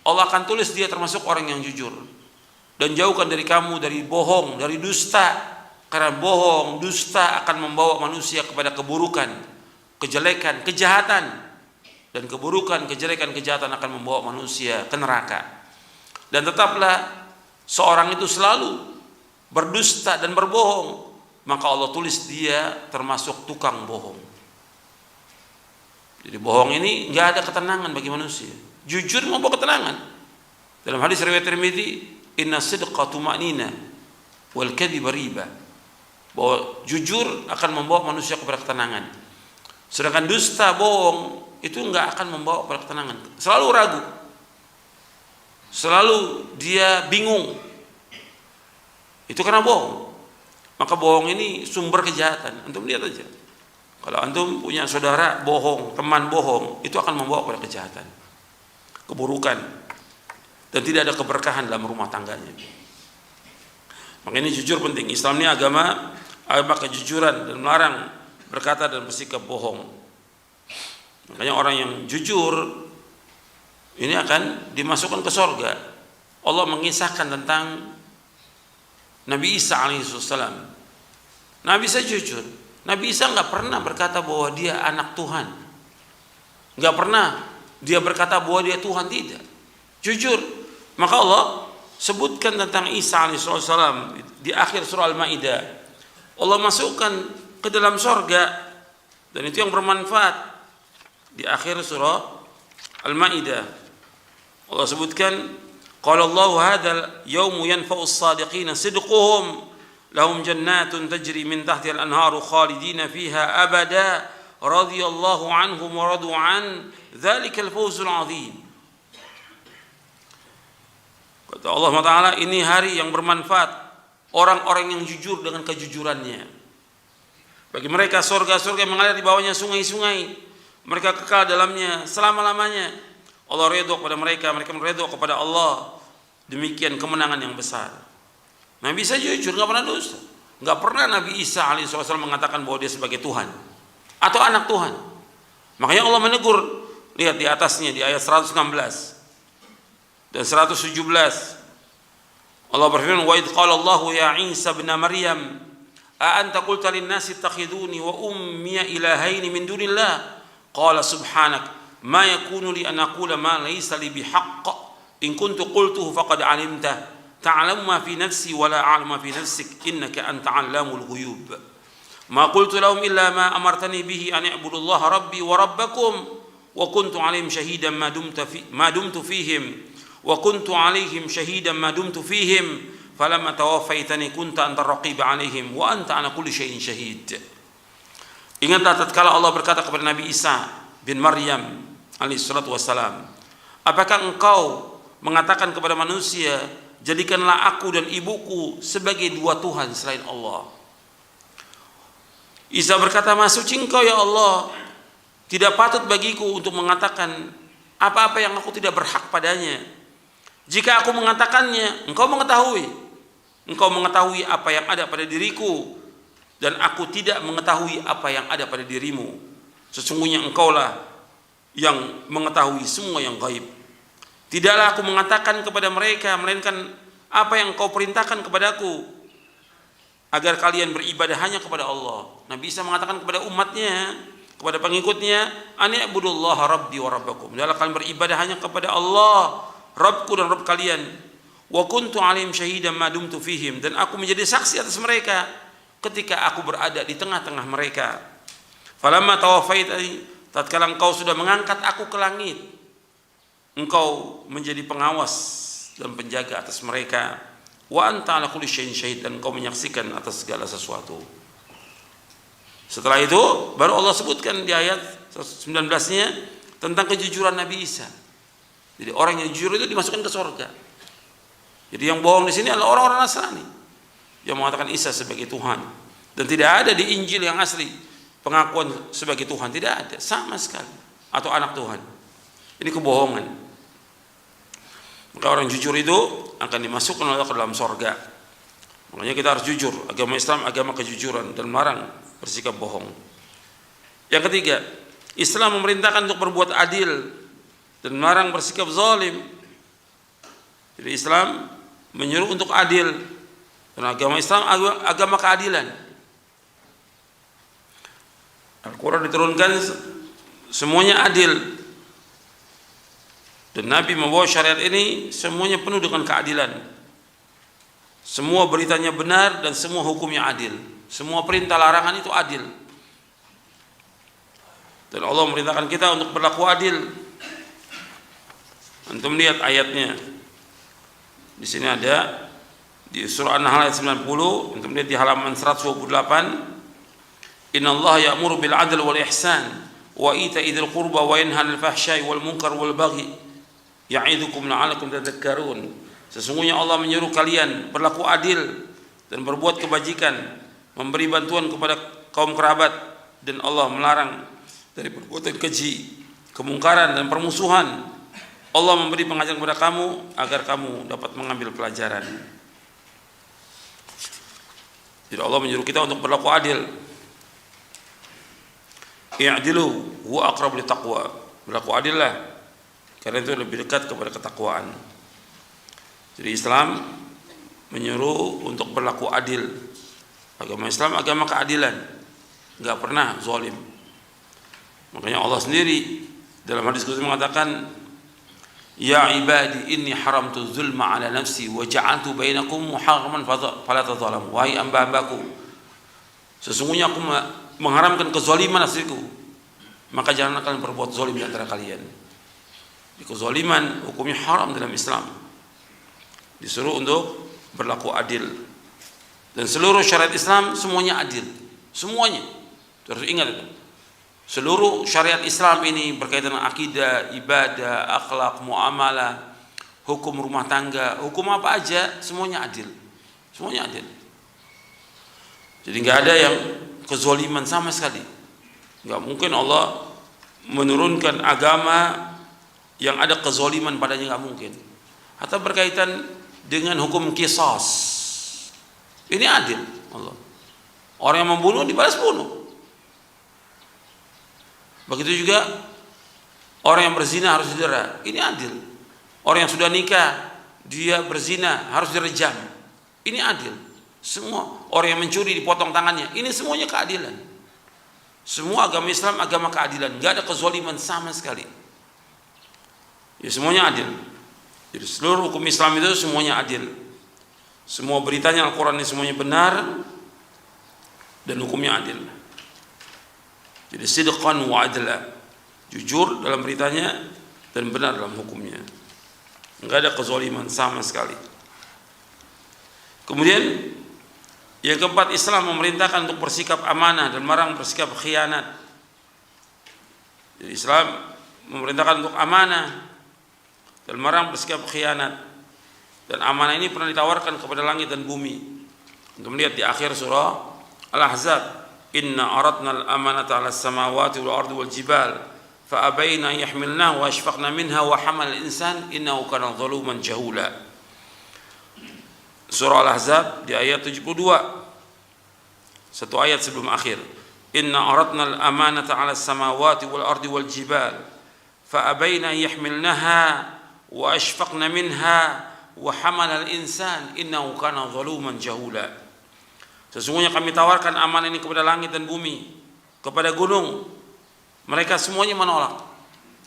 Allah akan tulis dia termasuk orang yang jujur. Dan jauhkan dari kamu dari bohong, dari dusta, karena bohong, dusta akan membawa manusia kepada keburukan, kejelekan, kejahatan, dan keburukan, kejelekan, kejahatan akan membawa manusia ke neraka. Dan tetaplah seorang itu selalu berdusta dan berbohong, maka Allah tulis dia termasuk tukang bohong. Jadi bohong ini nggak ada ketenangan bagi manusia. Jujur membawa ketenangan. Dalam hadis riwayat Tirmidzi, inna sidqa tuma'nina wal kadhiba riba, bahwa jujur akan membawa manusia kepada ketenangan, sedangkan dusta, bohong itu nggak akan membawa kepada ketenangan. Selalu ragu, selalu dia bingung, itu karena bohong. Maka bohong ini sumber kejahatan. Antum lihat aja, kalau antum punya saudara bohong, teman bohong, itu akan membawa kepada kejahatan, keburukan, dan tidak ada keberkahan dalam rumah tangganya. Maka ini jujur penting. Islam ini agama kejujuran dan melarang berkata dan bersikap bohong. Makanya orang yang jujur ini akan dimasukkan ke surga. Allah mengisahkan tentang Nabi Isa alaihissalam. Nabi Isa jujur. Nabi Isa nggak pernah berkata bahwa dia anak Tuhan. Nggak pernah dia berkata bahwa dia Tuhan, tidak. Jujur. Maka Allah sebutkan tentang Isa alaihissalam di akhir surah Al-Maidah. Allah masukkan ke dalam surga, dan itu yang bermanfaat. Di akhir surah Al-Maidah Allah sebutkan, qala Allahu hadzal yaumu yanfa'u as-sadiqina sidquhum lahum jannatun tajri min tahtiha al-anharu khalidina fiha abada radhiyallahu anhum wa radu an dzalikal fawzul 'adzim. Kata Allah Ta'ala, ini hari yang bermanfaat orang-orang yang jujur dengan kejujurannya. Bagi mereka surga-surga yang mengalir di bawahnya sungai-sungai, mereka kekal dalamnya selama-lamanya. Allah redha kepada mereka, mereka redha kepada Allah. Demikian kemenangan yang besar. Nabi Isa jujur, nggak pernah dosa. Nggak pernah Nabi Isa alaihissalam mengatakan bahwa dia sebagai Tuhan atau anak Tuhan. Makanya Allah menegur, lihat di atasnya di ayat 116 dan 117. Allah berfirman, wa idh qala Allahu ya Isa ibn Maryam a anta qulta lin nasi ittakhiduni wa ummiya ilahaini min dunillah qala subhanak ma yakunu li an aqula ma laysa li bihaqq in kuntu qultuhu faqad alimtah ta'lamu ma fi nafsi wa la a'lamu ma fi nafsik innaka anta 'allamul ghuyub ma qultu lahum illa ma amartani bihi an i'budu Allah rabbi wa rabbakum wa kuntu 'alaihim shahidan ma dumtu fihim wa kuntu 'alaihim shahidan ma dumtu fihim falamma tawaffaitani kunta anta raqiba 'alaihim wa anta 'ala kulli syai'in syahid. Ingatlah tatkala Allah berkata kepada Nabi Isa bin Maryam alaihi salatu wassalam, apakah engkau mengatakan kepada manusia, jadikanlah aku dan ibuku sebagai dua Tuhan selain Allah? Isa berkata, maha suci engkau ya Allah, tidak patut bagiku untuk mengatakan apa-apa yang aku tidak berhak padanya. Jika aku mengatakannya, engkau mengetahui apa yang ada pada diriku, dan aku tidak mengetahui apa yang ada pada dirimu. Sesungguhnya engkaulah yang mengetahui semua yang gaib. Tidaklah aku mengatakan kepada mereka melainkan apa yang kau perintahkan kepadaku, agar kalian beribadah hanya kepada Allah. Nabi Isa mengatakan kepada umatnya, kepada pengikutnya, ani'budullaha rabbi wa rabbakum. Hendaklah kalian beribadah hanya kepada Allah, Rabbku dan Rabb kalian. Wa kuntu 'alaihim syahidan ma dumtu fihim, dan aku menjadi saksi atas mereka ketika aku berada di tengah-tengah mereka. Falamma tawaffaitani, tatkala engkau sudah mengangkat aku ke langit, engkau menjadi pengawas dan penjaga atas mereka. Wa anta 'ala kulli syai'in syahid, dan engkau menyaksikan atas segala sesuatu. Setelah itu baru Allah sebutkan di ayat 19-nya tentang kejujuran Nabi Isa. Jadi orang yang jujur itu dimasukkan ke surga. Jadi yang bohong di sini adalah orang-orang Nasrani yang mengatakan Isa sebagai Tuhan, dan tidak ada di Injil yang asli pengakuan sebagai Tuhan, tidak ada sama sekali, atau anak Tuhan. Ini kebohongan. Maka orang jujur itu akan dimasukkan oleh Allah ke dalam surga. Makanya kita harus jujur. Agama Islam agama kejujuran dan melarang bersikap bohong. Yang ketiga, Islam memerintahkan untuk berbuat adil dan melarang bersikap zalim. Jadi Islam menyuruh untuk adil. Karena agama Islam agama keadilan. Al-Quran diturunkan semuanya adil. Dan Nabi membawa syariat ini semuanya penuh dengan keadilan. Semua beritanya benar dan semua hukumnya adil. Semua perintah larangan itu adil. Dan Allah memerintahkan kita untuk berlaku adil. Antum lihat ayatnya. Di sini ada di surah An-Nahl ayat 90, antum lihat di halaman 128. Innallaha ya'muru bil 'adli wal ihsan wa ita'i dzil qurba wa yanha 'anil fahsya'i wal munkar wal baghi ya'idukum la'allakum tadhakkarun. Sesungguhnya Allah menyuruh kalian berlaku adil dan berbuat kebajikan, memberi bantuan kepada kaum kerabat, dan Allah melarang dari perbuatan keji, kemungkaran dan permusuhan. Allah memberi pengajaran kepada kamu agar kamu dapat mengambil pelajaran. Jadi Allah menyuruh kita untuk berlaku adil. I'dilu huwa aqrabu littaqwa. Berlaku adillah, karena itu lebih dekat kepada ketakwaan. Jadi Islam menyuruh untuk berlaku adil. Agama Islam agama keadilan, enggak pernah zalim. Makanya Allah sendiri dalam hadis qudsi mengatakan, ya ibadi inni haramtu zulma ala nafsi wa ja'altu bainakum muharraman fala tadzalamu. Wahai hamba-hambaku, sesungguhnya aku mengharamkan kezaliman atasku, maka jangan kalian berbuat zalim di antara kalian. Kezaliman hukumnya haram dalam Islam. Disuruh untuk berlaku adil. Dan seluruh syariat Islam semuanya adil. Semuanya. Harus ingat itu. Seluruh syariat Islam ini berkaitan dengan akidah, ibadah, akhlak, muamalah, hukum rumah tangga, hukum apa aja, semuanya adil. Semuanya adil. Jadi nggak ada yang kezaliman sama sekali. Nggak mungkin Allah menurunkan agama yang ada kezaliman padanya, nggak mungkin. Atau berkaitan dengan hukum qisas, ini adil Allah. Orang yang membunuh dibalas bunuh. Begitu juga orang yang berzina harus didera. Ini adil. Orang yang sudah nikah dia berzina harus direjam. Ini adil. Semua orang yang mencuri dipotong tangannya. Ini semuanya keadilan. Semua agama Islam agama keadilan. Gak ada kezaliman sama sekali. Ya semuanya adil. Jadi seluruh hukum Islam itu semuanya adil. Semua beritanya Al-Quran ini semuanya benar dan hukumnya adil. Jadi sidqan wa adla, jujur dalam beritanya dan benar dalam hukumnya. Enggak ada kezaliman sama sekali. Kemudian yang keempat, Islam memerintahkan untuk bersikap amanah dan melarang bersikap khianat. Jadi Islam memerintahkan untuk amanah dan melarang bersikap khianat. Dan amanah ini pernah ditawarkan kepada langit dan bumi. Untuk melihat di akhir surah Al-Ahzab, inna aradna al-amanata 'ala as-samawati wal ardi wal jibal fa abayna yahmilnaha wa ashfaqna minha wa hamal al-insan innahu kana zaluman jahula. Surah Al-Ahzab di ayat 72, satu ayat sebelum akhir. Inna aradna al-amanata 'ala as-samawati wal ardi wal jibal fa abayna yahmilnaha wa ashfaqna minha wa hamal al-insan innahu kana zaluman jahula. Sesungguhnya kami tawarkan amanah ini kepada langit dan bumi, kepada gunung. Mereka semuanya menolak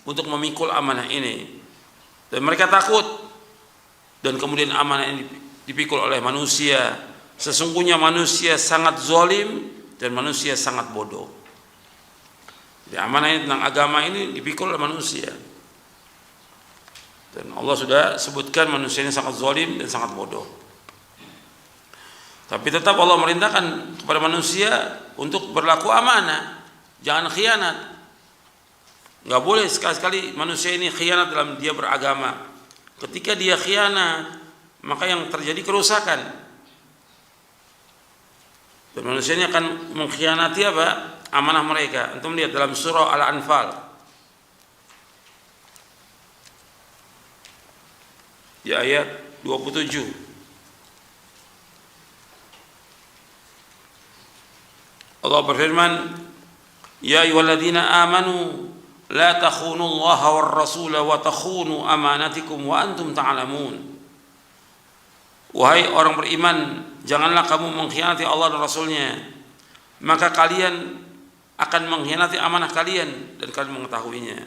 untuk memikul amanah ini. Dan mereka takut. Dan kemudian amanah ini dipikul oleh manusia. Sesungguhnya manusia sangat zalim dan manusia sangat bodoh. Jadi amanah ini tentang agama ini dipikul oleh manusia. Dan Allah sudah sebutkan manusia ini sangat zalim dan sangat bodoh. Tapi tetap Allah merintahkan kepada manusia untuk berlaku amanah, jangan khianat. Enggak boleh sekali-sekali manusia ini khianat dalam dia beragama. Ketika dia khianat, maka yang terjadi kerusakan. Dan manusia ini akan mengkhianati apa? Amanah mereka. Antum lihat dalam surah Al-Anfal. Di ayat 27. Allah berfirman, Ya ayyuhalladzina amanu la takhunu Allah war rasul wa takhunu amanatikum wa antum ta'lamun. Wahai orang beriman, janganlah kamu mengkhianati Allah dan Rasulnya, maka kalian akan mengkhianati amanah kalian dan kalian mengetahuinya.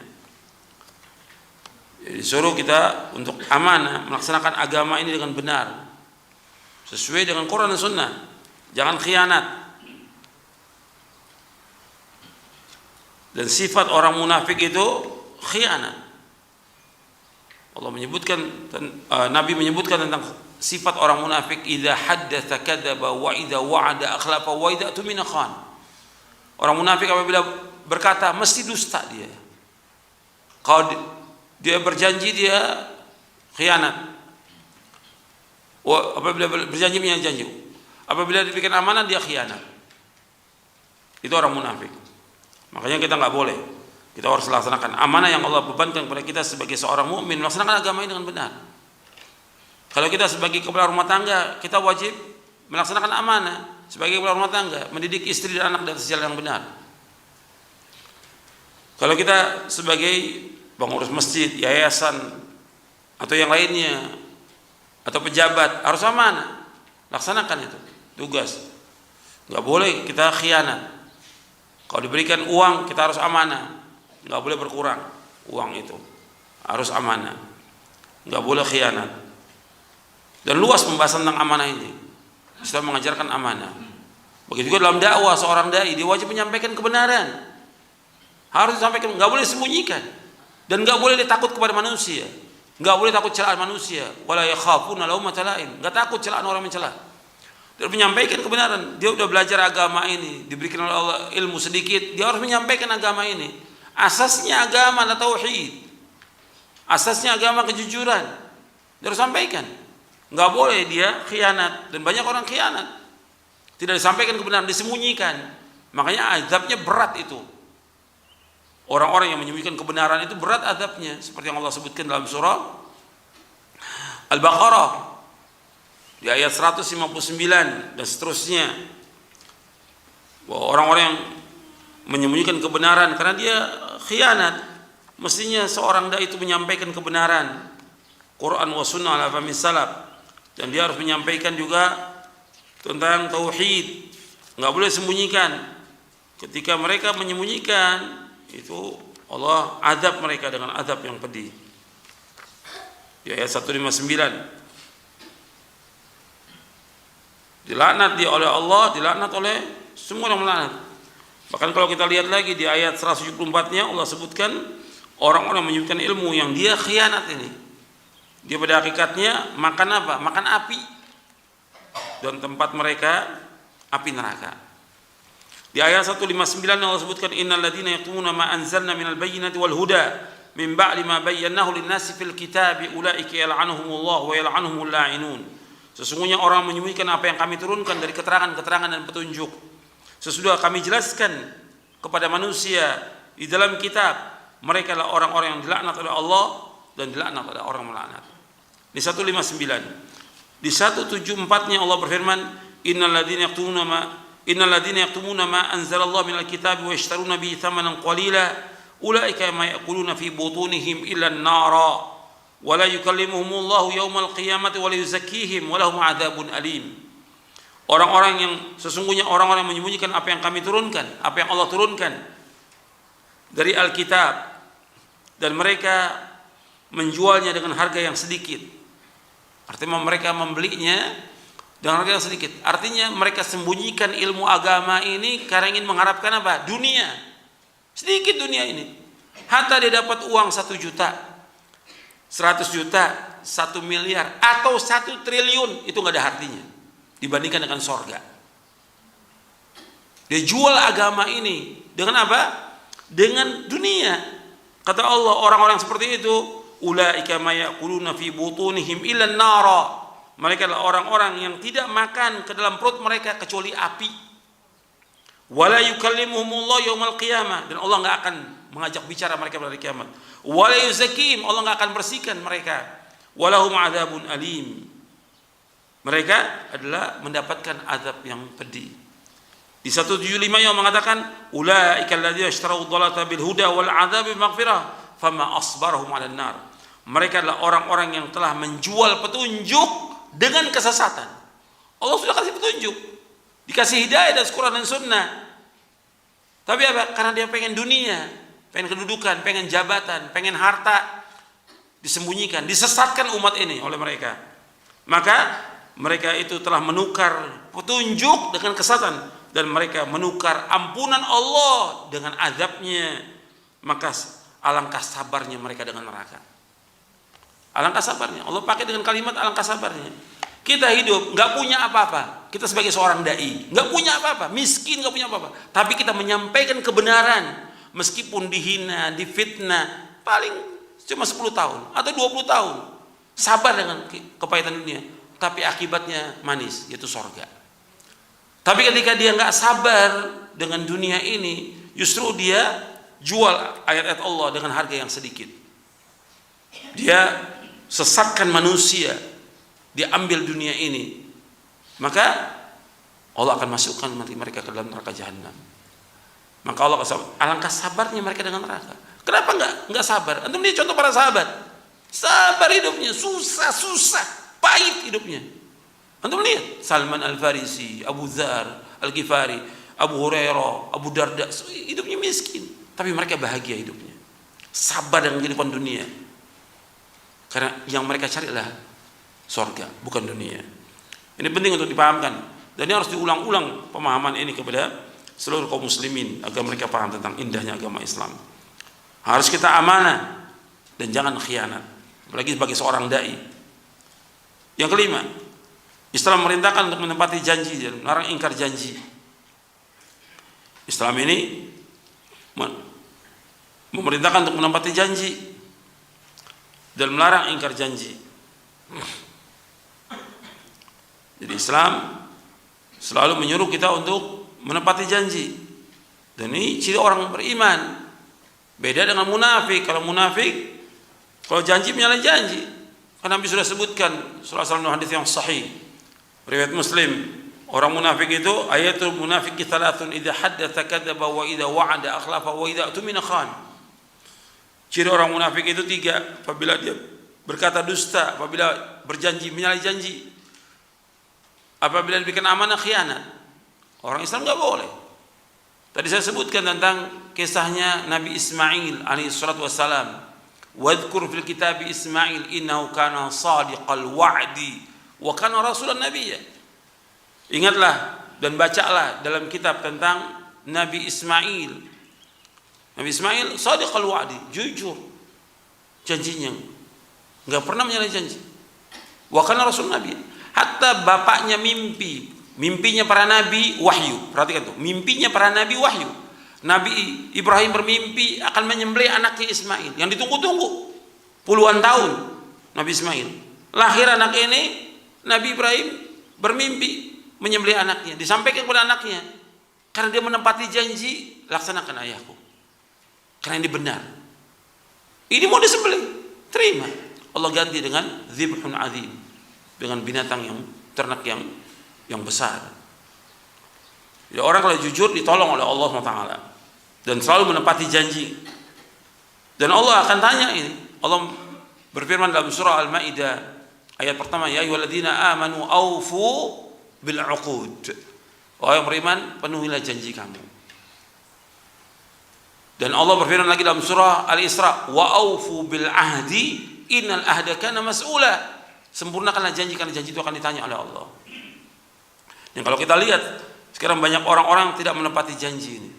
Jadi disuruh kita untuk amanah, melaksanakan agama ini dengan benar sesuai dengan Quran dan Sunnah. Jangan khianat. Dan sifat orang munafik itu khianat. Allah menyebutkan, Nabi menyebutkan tentang sifat orang munafik, idza haddatsa kadzaba wa idza wa'ada akhlafa wa idza tumina khan. Orang munafik apabila berkata mesti dusta dia. Kalau dia berjanji dia khianat. Apabila berjanji janji. Apabila diberikan amanah dia khianat. Itu orang munafik. Makanya kita nggak boleh. Kita harus laksanakan amanah yang Allah bebankan kepada kita sebagai seorang mukmin, melaksanakan agama ini dengan benar. Kalau kita sebagai kepala rumah tangga, kita wajib melaksanakan amanah sebagai kepala rumah tangga, mendidik istri dan anak di atas jalan yang benar. Kalau kita sebagai pengurus masjid, yayasan, atau yang lainnya, atau pejabat, harus amanah, laksanakan itu tugas. Nggak boleh kita khianat. Kalau diberikan uang kita harus amanah, nggak boleh berkurang uang itu, harus amanah, nggak boleh khianat. Dan luas pembahasan tentang amanah ini. Islam mengajarkan amanah. Begitu juga dalam dakwah, seorang dai dia wajib menyampaikan kebenaran, harus disampaikan, nggak boleh sembunyikan, dan nggak boleh ditakut kepada manusia, nggak boleh takut celaan manusia. Wala yakhafuna laumata laim, nggak takut celaan orang mencela. Dia menyampaikan kebenaran. Dia sudah belajar agama ini, diberikan oleh Allah ilmu sedikit, dia harus menyampaikan agama ini. Asasnya agama adalah tauhid, asasnya agama kejujuran. Dia harus sampaikan. Nggak boleh dia khianat, dan banyak orang khianat, tidak disampaikan kebenaran, disembunyikan. Makanya azabnya berat itu. Orang-orang yang menyembunyikan kebenaran itu berat azabnya, seperti yang Allah sebutkan dalam surah Al-Baqarah di ayat 159 dan seterusnya, bahwa orang-orang yang menyembunyikan kebenaran karena dia khianat. Mestinya seorang dai itu menyampaikan kebenaran Quran wa sunnah ala fahmi salaf, dan dia harus menyampaikan juga tentang tauhid, nggak boleh sembunyikan. Ketika mereka menyembunyikan itu, Allah azab mereka dengan azab yang pedih. Di ayat 159, dilaknat dia oleh Allah, dilaknat oleh semua yang melaknat. Bahkan kalau kita lihat lagi di ayat 174-nya, Allah sebutkan orang-orang menyebutkan ilmu yang dia khianat ini, dia pada hakikatnya makan apa? Makan api, dan tempat mereka api neraka. Di ayat 159 Allah sebutkan, innal ladzina yaktumuna ma anzalna minal bayyinati wal huda min ba'di ma bayyanahu lin-nasi fil kitabi ulaika yal'anuhumullah wa yal'anuhumul la'inun. Sesungguhnya orang menyembunyikan apa yang kami turunkan dari keterangan-keterangan dan petunjuk sesudah kami jelaskan kepada manusia di dalam kitab, mereka adalah orang-orang yang dilaknat oleh Allah dan dilaknat oleh orang melaknat. Di 159. Di 174-nya Allah berfirman, innal ladzina yaktumuna ma anzalallahu minal kitabi wa yashtaruna bihi thamanan qalila ulaika ma ya'kuluna fi butunihim illa an-nara wala yukallimuhumullahu yaumal qiyamati wala yuzakkihim walahum adzabun alim. Orang-orang yang sesungguhnya orang-orang yang menyembunyikan apa yang kami turunkan, apa yang Allah turunkan dari Alkitab, dan mereka menjualnya dengan harga yang sedikit. Artinya mereka membelinya dengan harga yang sedikit. Artinya mereka sembunyikan ilmu agama ini karena ingin mengharapkan apa? Dunia. Sedikit dunia ini. Hatta dia dapat uang 1 juta, 100 juta, 1 miliar, atau 1 triliun, itu nggak ada artinya dibandingkan dengan sorga. Dia jual agama ini dengan apa? Dengan dunia. Kata Allah, orang-orang seperti itu, ulaika ma ya'kuluna fi butunihim illa an-nara. Mereka adalah orang-orang yang tidak makan ke dalam perut mereka kecuali api. Wala yukallimuhumullah yaumal qiyamah, dan Allah nggak akan mengajak bicara mereka pada hari kiamat. Wala yuzakkihim, Allah nggak akan bersihkan mereka. Walahum adzabun alim, mereka adalah mendapatkan azab yang pedih. Di 175 yang mengatakan ulaika alladziina ishtaraw dhalata bil huda wal 'adzabi maghfirah fama asbarahum 'alan nar. Mereka adalah orang-orang yang telah menjual petunjuk dengan kesesatan. Allah sudah kasih petunjuk, dikasih hidayah dan Al-Quran dan Sunnah. Tapi apa? Karena dia pengen dunia, pengen kedudukan, pengen jabatan, pengen harta, disembunyikan, disesatkan umat ini oleh mereka. Maka mereka itu telah menukar petunjuk dengan kesesatan, dan mereka menukar ampunan Allah dengan azabnya. Maka alangkah sabarnya mereka dengan neraka. Alangkah sabarnya. Allah pakai dengan kalimat alangkah sabarnya. Kita hidup nggak punya apa-apa. Kita sebagai seorang dai nggak punya apa-apa, miskin, nggak punya apa-apa. Tapi kita menyampaikan kebenaran meskipun dihina, difitnah, paling cuma 10 tahun atau 20 tahun. Sabar dengan kepahitan dunia, tapi akibatnya manis, yaitu sorga. Tapi ketika dia nggak sabar dengan dunia ini, justru dia jual ayat-ayat Allah dengan harga yang sedikit. Dia sesatkan manusia, dia ambil dunia ini, maka Allah akan masukkan mereka ke dalam neraka jahanam. Maka Allah alangkah sabarnya mereka dengan neraka. Kenapa nggak sabar? Antum lihat contoh para sahabat, sabar hidupnya, susah, pahit hidupnya. Antum lihat Salman Al-Farisi, Abu Dzar Al-Ghifari, Abu Hurairah, Abu Darda, hidupnya miskin, tapi mereka bahagia hidupnya, sabar dengan kehidupan dunia, karena yang mereka cari adalah sorga, bukan dunia. Ini penting untuk dipahamkan, dan ini harus diulang-ulang pemahaman ini kepada seluruh kaum muslimin agar mereka paham tentang indahnya agama Islam. Harus kita amanah dan jangan khianat, apalagi sebagai seorang dai. Yang kelima, Islam merintahkan untuk menepati janji dan melarang ingkar janji. Islam ini memerintahkan untuk menepati janji dan melarang ingkar janji. Jadi Islam selalu menyuruh kita untuk menepati janji. Dan ini ciri orang beriman. Beda dengan munafik. Kalau munafik, kalau janji menyalahi janji. Karena Nabi sudah sebutkan salah satu hadis yang sahih riwayat Muslim, orang munafik itu ayatul munafiqi thalathun idza haddatsa kadzaba wa idza wa'ada akhlafa wa idza tumina khan. Ciri orang munafik itu 3, apabila dia berkata dusta, apabila berjanji menyalahi janji, apabila diberikan amanah khianat. Orang Islam enggak boleh. Tadi saya sebutkan tentang kisahnya Nabi Ismail alaihi salatu wassalam. Wadhkur fil kitab Ismail innahu kana shadiqal wa'di wa kana rasulan nabiyya. Ingatlah dan bacalah dalam kitab tentang Nabi Ismail. Nabi Ismail shadiqal wa'di, jujur janjinya, enggak pernah menyalahi janji. Wa kana rasul nabi. Hatta bapaknya mimpinya para nabi wahyu. Perhatikan tuh, mimpinya para nabi wahyu. Nabi Ibrahim bermimpi akan menyembelih anaknya Ismail yang ditunggu-tunggu puluhan tahun. Nabi Ismail lahir, anak ini Nabi Ibrahim bermimpi menyembelih anaknya, disampaikan kepada anaknya, karena dia menepati janji, laksanakan ayahku, karena ini benar. Ini mau disembelih, terima. Allah ganti dengan dzibhun azim, dengan binatang yang ternak yang besar. Jadi orang kalau jujur ditolong oleh Allah SWT dan selalu menepati janji. Dan Allah akan tanya ini. Allah berfirman dalam surah Al-Maidah ayat pertama, ya ayyuhalladzina amanu aufu bil uqud. Wahai yang beriman, penuhilah janji kamu. Dan Allah berfirman lagi dalam surah Al-Isra, wa aufu bil ahdi innal ahda kana mas'ula. Sempurnakanlah janji, karena janji itu akan ditanya oleh Allah. Dan kalau kita lihat sekarang banyak orang-orang tidak menepati janji ini.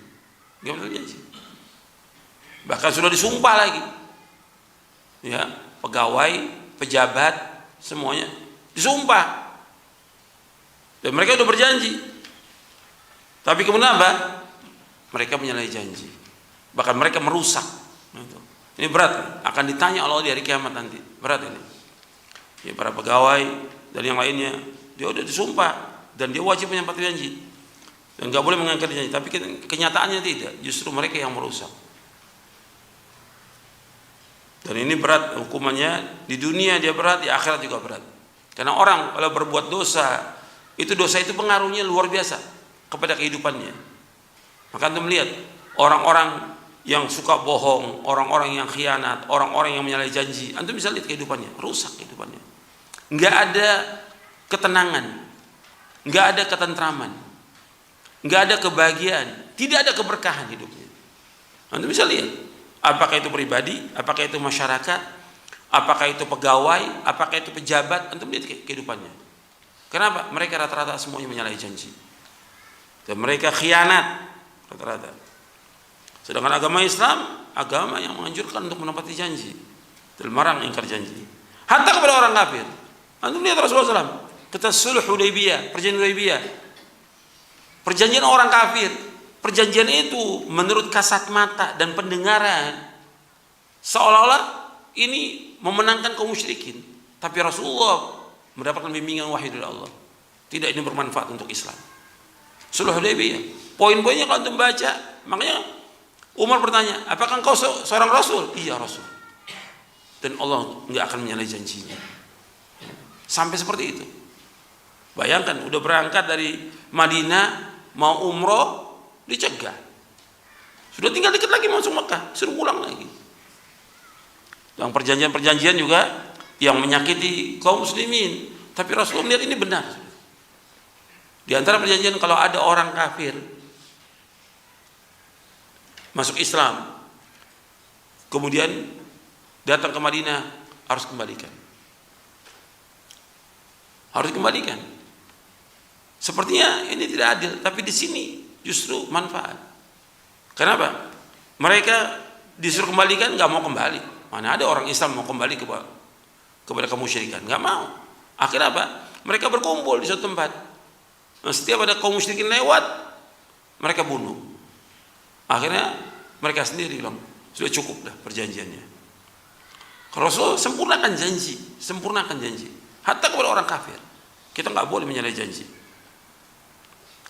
Dia menepati janji. Bahkan sudah disumpah lagi. Ya, pegawai, pejabat, semuanya disumpah. Dan mereka sudah berjanji. Tapi kemudian apa? Mereka menyalahi janji. Bahkan mereka merusak. Ini berat, akan ditanya Allah di hari kiamat nanti. Berat ini. Ya, para pegawai dan yang lainnya, dia sudah disumpah dan dia wajib menepati janji. Dan nggak boleh mengingkari janji, tapi kenyataannya tidak, justru mereka yang merusak. Dan ini berat hukumannya, di dunia dia berat, di akhirat juga berat. Karena orang kalau berbuat dosa itu pengaruhnya luar biasa. kepada kehidupannya. Maka antum lihat orang-orang yang suka bohong, orang-orang yang khianat, orang-orang yang menyalahi janji, antum bisa lihat kehidupannya, rusak kehidupannya. Enggak ada ketenangan, enggak ada ketentraman, enggak ada kebahagiaan, tidak ada keberkahan hidupnya. Antum bisa lihat, apakah itu pribadi, apakah itu masyarakat, apakah itu pegawai, apakah itu pejabat, antum lihat kehidupannya. Kenapa? Mereka rata-rata semuanya menyalahi janji. Dan mereka khianat rata-rata. Sedangkan agama Islam, agama yang menganjurkan untuk menepati janji dan melarang ingkar janji. Hatta kepada orang kafir. Antum lihat Rasulullah SAW, kata sulh Hudaybiyah, perjanjian Hudaybiyah. Perjanjian orang kafir. Perjanjian itu menurut kasat mata dan pendengaran seolah-olah ini memenangkan kaum musyrikin. Tapi Rasulullah mendapatkan bimbingan wahyu dari Allah. Tidak, ini bermanfaat untuk Islam. Sulh Hudaybiyah. Poin-poinnya kalau antum baca, makanya Umar bertanya, apakah engkau seorang Rasul? Iya, Rasul. Dan Allah nggak akan menyalahi janjinya. Sampai seperti itu. Bayangkan, udah berangkat dari Madinah, mau umroh, dicegah. Sudah tinggal dikit lagi masuk Mekah, suruh pulang lagi. Yang perjanjian-perjanjian juga yang menyakiti kaum muslimin. Tapi Rasulullah melihat ini benar. Di antara perjanjian, kalau ada orang kafir masuk Islam, kemudian datang ke Madinah, harus kembalikan. Harus kembalikan. Sepertinya ini tidak adil, tapi di sini justru manfaat. Kenapa? Mereka disuruh kembalikan, nggak mau kembali. Mana ada orang Islam mau kembali kepada kemusyrikan? Nggak mau. Akhirnya apa? Mereka berkumpul di suatu tempat. Nah, setiap ada kaum musyrikin lewat, mereka bunuh. Akhirnya mereka sendiri bilang, sudah cukup dah perjanjiannya. Kalau Rasul sempurnakan janji, sempurnakan janji. Hatta kepada orang kafir, kita nggak boleh menyalahi janji.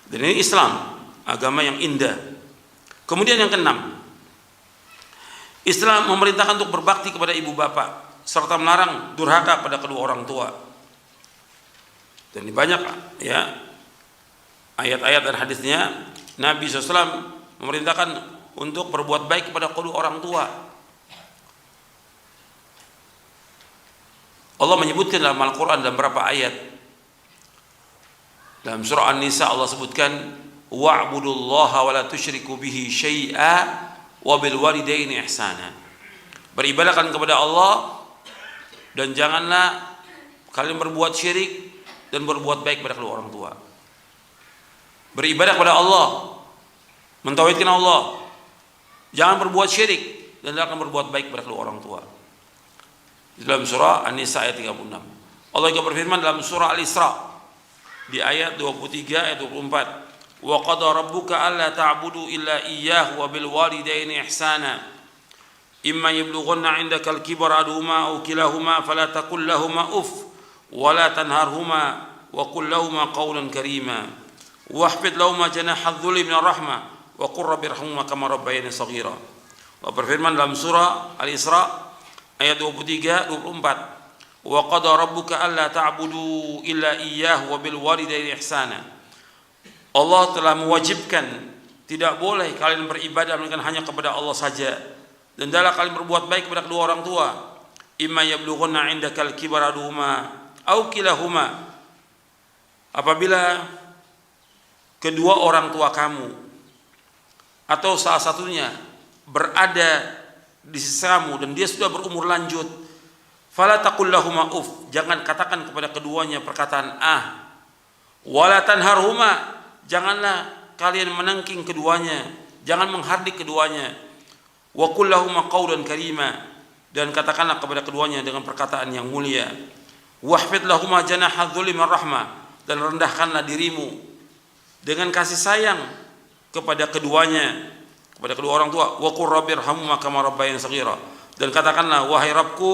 Dan ini Islam, agama yang indah. Kemudian yang keenam, Islam memerintahkan untuk berbakti kepada ibu bapak serta melarang durhaka pada kedua orang tua. Dan ini banyak ya ayat-ayat dan hadisnya. Nabi SAW memerintahkan untuk berbuat baik kepada kedua orang tua. Allah menyebutkan dalam Al-Quran dalam beberapa ayat. Dalam surah An-Nisa Allah sebutkan, wa'budullaha wa la tusyriku bihi syai'a wa bil walidaini ihsana. Beribadahkan kepada Allah dan janganlah kalian berbuat syirik dan berbuat baik kepada kedua orang tua. Beribadah kepada Allah, mentauhidkan Allah, jangan berbuat syirik dan jangan berbuat baik kepada kedua orang tua. Dalam surah An-Nisa ayat 36. Allah juga berfirman dalam surah Al-Isra di ayat 23 ayat 24, wa qada rabbuka alla ta'budu illa iyyahu wa bil walidaini ihsana imma yablughanna 'indaka al-kibara ahaduhuma aw kilahuma fala taqul lahumā uff wa la tanharhumā wa qul lahumā qawlan karīmā wahfid lahumā janāha adh-dhulli minar rahmah wa qur rabbirhamhumā kamā rabbayani shaghīrā. Allah berfirman dalam surah Al-Isra ayat 23 24, wa qada rabbuka alla ta'budu illa iyyahu wa bil walidaini ihsana. Allah telah mewajibkan tidak boleh kalian beribadah melainkan hanya kepada Allah saja, dan hendaklah kalian berbuat baik kepada kedua orang tua. Imma yablughanna 'indakal kibara ahaduhuma aw kilahuma, apabila kedua orang tua kamu atau salah satunya berada di sisi kamu dan dia sudah berumur lanjut, fala taqul lahumā uff, jangan katakan kepada keduanya perkataan ah, wala tanharhuma, janganlah kalian menengking keduanya, jangan menghardik keduanya, wa qul lahumā qawlan karīmā, dan katakanlah kepada keduanya dengan perkataan yang mulia, wahfid lahumā janāha adh-dhulli minar rahmah, dan rendahkanlah dirimu dengan kasih sayang kepada keduanya, kepada kedua orang tua, wa qur rabbirhamhumā kamā rabbayani shaghīrā, dan katakanlah wahai Rabbku,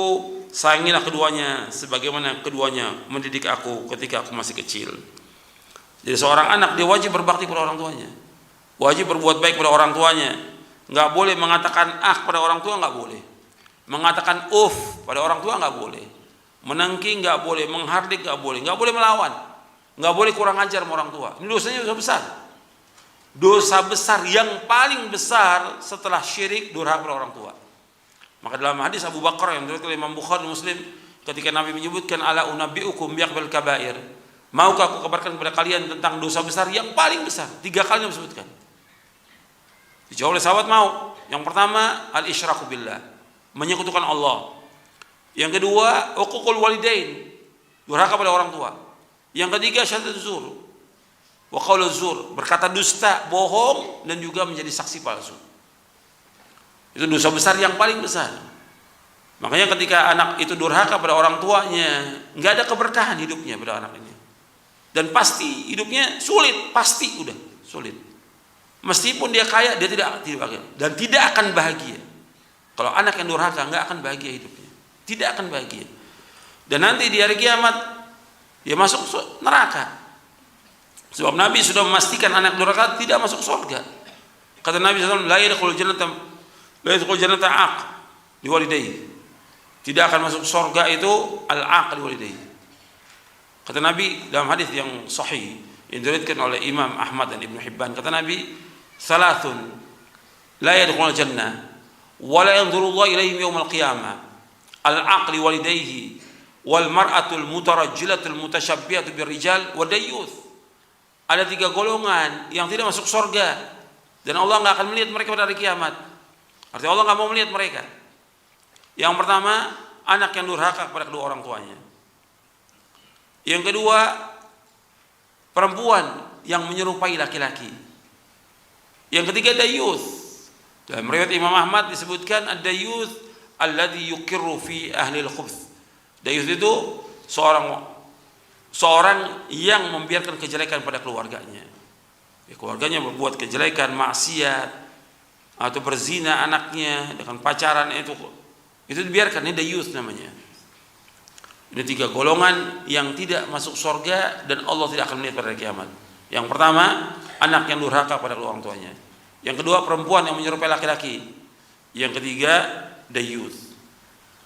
sayangilah keduanya sebagaimana keduanya mendidik aku ketika aku masih kecil. Jadi seorang anak dia wajib berbakti kepada orang tuanya, wajib berbuat baik kepada orang tuanya. Enggak boleh mengatakan ah pada orang tua, enggak boleh. Mengatakan pada orang tua enggak boleh. Menengking enggak boleh, menghardik enggak boleh melawan. Enggak boleh kurang ajar sama orang tua. Ini dosanya dosa besar. Dosa besar yang paling besar setelah syirik, durhaka pada orang tua. Maka dalam hadis Abu Bakar yang diriwayatkan oleh Imam Bukhari Muslim, ketika Nabi menyebutkan ala unabbiukum bi'akbaril kabair, maukah aku kabarkan kepada kalian tentang dosa besar yang paling besar? 3 kali Nabi sebutkan. Dijawab oleh sahabat mau. Yang pertama al-isyraku billah, menyekutukan Allah. Yang kedua uququl walidain, durhaka pada orang tua. Yang ketiga syahadat zur wa qaul zur, berkata dusta, bohong, dan juga menjadi saksi palsu. Itu dosa besar yang paling besar. Makanya ketika anak itu durhaka pada orang tuanya, nggak ada keberkahan hidupnya pada anak ini. Dan pasti hidupnya sulit, pasti udah sulit. Meskipun dia kaya, dia tidak bahagia dan tidak akan bahagia. Kalau anak yang durhaka nggak akan bahagia hidupnya, tidak akan bahagia. Dan nanti di hari kiamat dia masuk neraka. Sebab Nabi sudah memastikan anak durhaka tidak masuk surga. Kata Nabi SAW, la yadkhulul jannata aq liwalidayhi. Tidak akan masuk surga itu al-aq liwalidayhi. Kata Nabi dalam hadis yang sahih yang diriwayatkan oleh Imam Ahmad dan Ibnu Hibban, kata Nabi, "Salasun la yadkhulul jannah wa la yanzuru Allah ilaihim yaumil qiyamah. Al-aq liwalidayhi wal mar'atul mutarajjilatul mutasyabbihatu birrijal wa dayyuth." Ada 3 golongan yang tidak masuk surga dan Allah enggak akan melihat mereka pada hari kiamat. Artinya Allah enggak mau melihat mereka. Yang pertama, anak yang durhaka kepada kedua orang tuanya. Yang kedua, perempuan yang menyerupai laki-laki. Yang ketiga, dayyuth. Dalam riwayat Imam Ahmad disebutkan ad-dayyuth alladhi yuqirru fi ahli al-khubth. Dayyuth itu seorang yang membiarkan kejelekan pada keluarganya. Keluarganya berbuat kejelekan, maksiat, atau berzina anaknya dengan pacaran, itu dibiarkan. Ini dayyuth namanya. Ini 3 golongan yang tidak masuk surga dan Allah tidak akan melihat pada hari kiamat. Yang pertama, anak yang durhaka pada kedua orang tuanya. Yang kedua, perempuan yang menyerupai laki-laki. Yang ketiga, dayyuth,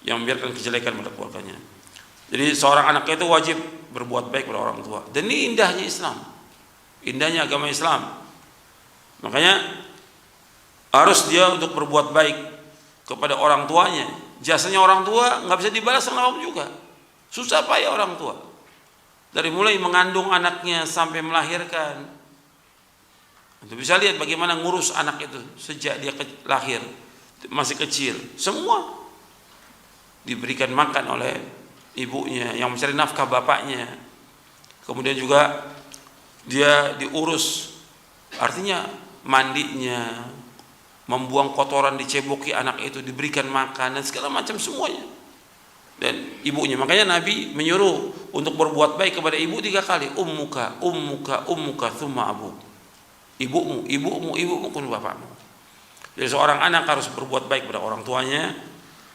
yang membiarkan kejelekan pada keluarganya. Jadi seorang anak itu wajib berbuat baik pada orang tua. Dan ini indahnya Islam, indahnya agama Islam. Makanya harus dia untuk berbuat baik kepada orang tuanya. Jasanya orang tua nggak bisa dibalas dengan apapun juga. Susah payah orang tua. Dari mulai mengandung anaknya sampai melahirkan. Anda bisa lihat bagaimana ngurus anak itu sejak dia lahir, masih kecil. Semua diberikan makan oleh ibunya yang mencari nafkah bapaknya. Kemudian juga dia diurus, artinya mandinya, membuang kotoran, diceboki anak itu, diberikan makan dan segala macam semuanya. Dan ibunya, makanya Nabi menyuruh untuk berbuat baik kepada ibu 3 kali. Ummuka, ummuka, ummuka, thumma abu. Ibumu, ibumu, ibumu, kemudian bapakmu. Jadi seorang anak harus berbuat baik kepada orang tuanya.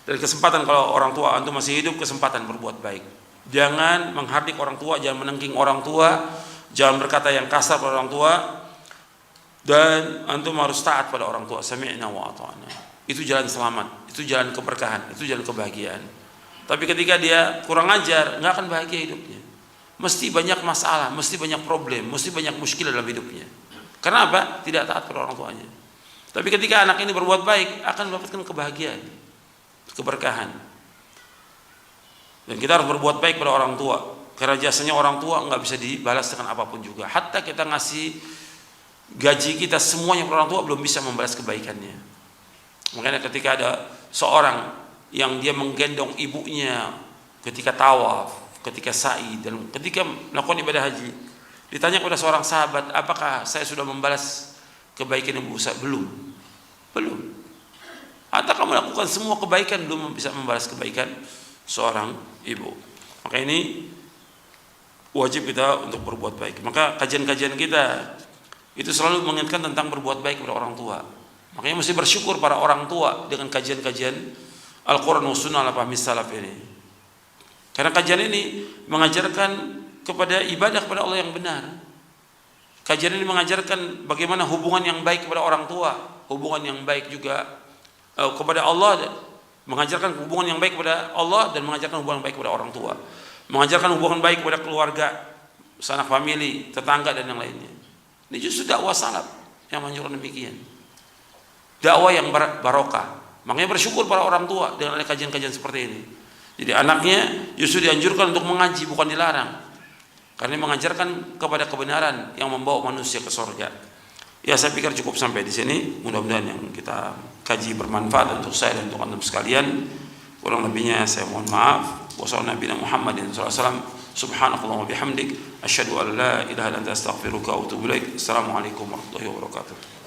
Dan kesempatan kalau orang tua antum masih hidup, kesempatan berbuat baik. Jangan menghardik orang tua, jangan menengking orang tua, jangan berkata yang kasar pada orang tua. Dan antum harus taat pada orang tua. Sami'na wa ata'na. Itu jalan selamat, itu jalan keberkahan, itu jalan kebahagiaan. Tapi ketika dia kurang ajar, nggak akan bahagia hidupnya. Mesti banyak masalah, mesti banyak problem, mesti banyak muskilah dalam hidupnya. Karena apa? Tidak taat pada orang tuanya. Tapi ketika anak ini berbuat baik, akan mendapatkan kebahagiaan, keberkahan. Dan kita harus berbuat baik pada orang tua. Karena jasanya orang tua nggak bisa dibalas dengan apapun juga. Hatta kita ngasih gaji kita semuanya kepada orang tua, belum bisa membalas kebaikannya. Makanya ketika ada seorang yang dia menggendong ibunya ketika tawaf, ketika sa'i, dan ketika melakukan ibadah haji, ditanya kepada seorang sahabat, apakah saya sudah membalas kebaikan ibu saya? Belum. Atau kamu lakukan semua kebaikan, belum bisa membalas kebaikan seorang ibu. Maka ini wajib kita untuk berbuat baik. Maka kajian-kajian kita itu selalu mengingatkan tentang berbuat baik kepada orang tua. Makanya mesti bersyukur para orang tua dengan kajian-kajian Al-Quran wa Sunnah ala fahmi salaf ini. Karena kajian ini mengajarkan kepada ibadah kepada Allah yang benar. Kajian ini mengajarkan bagaimana hubungan yang baik kepada orang tua, hubungan yang baik juga kepada Allah, mengajarkan hubungan yang baik kepada Allah dan mengajarkan hubungan yang baik kepada orang tua, mengajarkan hubungan baik kepada keluarga, sanak famili, tetangga dan yang lainnya. Ini justru dakwah salaf. yang menunjukkan demikian. Dakwah yang barokah. Makanya bersyukur para orang tua dengan ada kajian-kajian seperti ini. Jadi anaknya justru dianjurkan untuk mengaji, bukan dilarang. Karena mengajarkan kepada kebenaran yang membawa manusia ke surga. Ya, saya pikir cukup sampai di sini. Mudah-mudahan yang kita kaji bermanfaat untuk saya dan untuk antum sekalian. Kurang lebihnya saya mohon maaf. Wassalamualaikum warahmatullahi wabarakatuh. Subhanakallahumma bihamdik asyhadu an la ilaha illa anta astaghfiruka wa atubu ilaik. Assalamualaikum warahmatullahi wabarakatuh.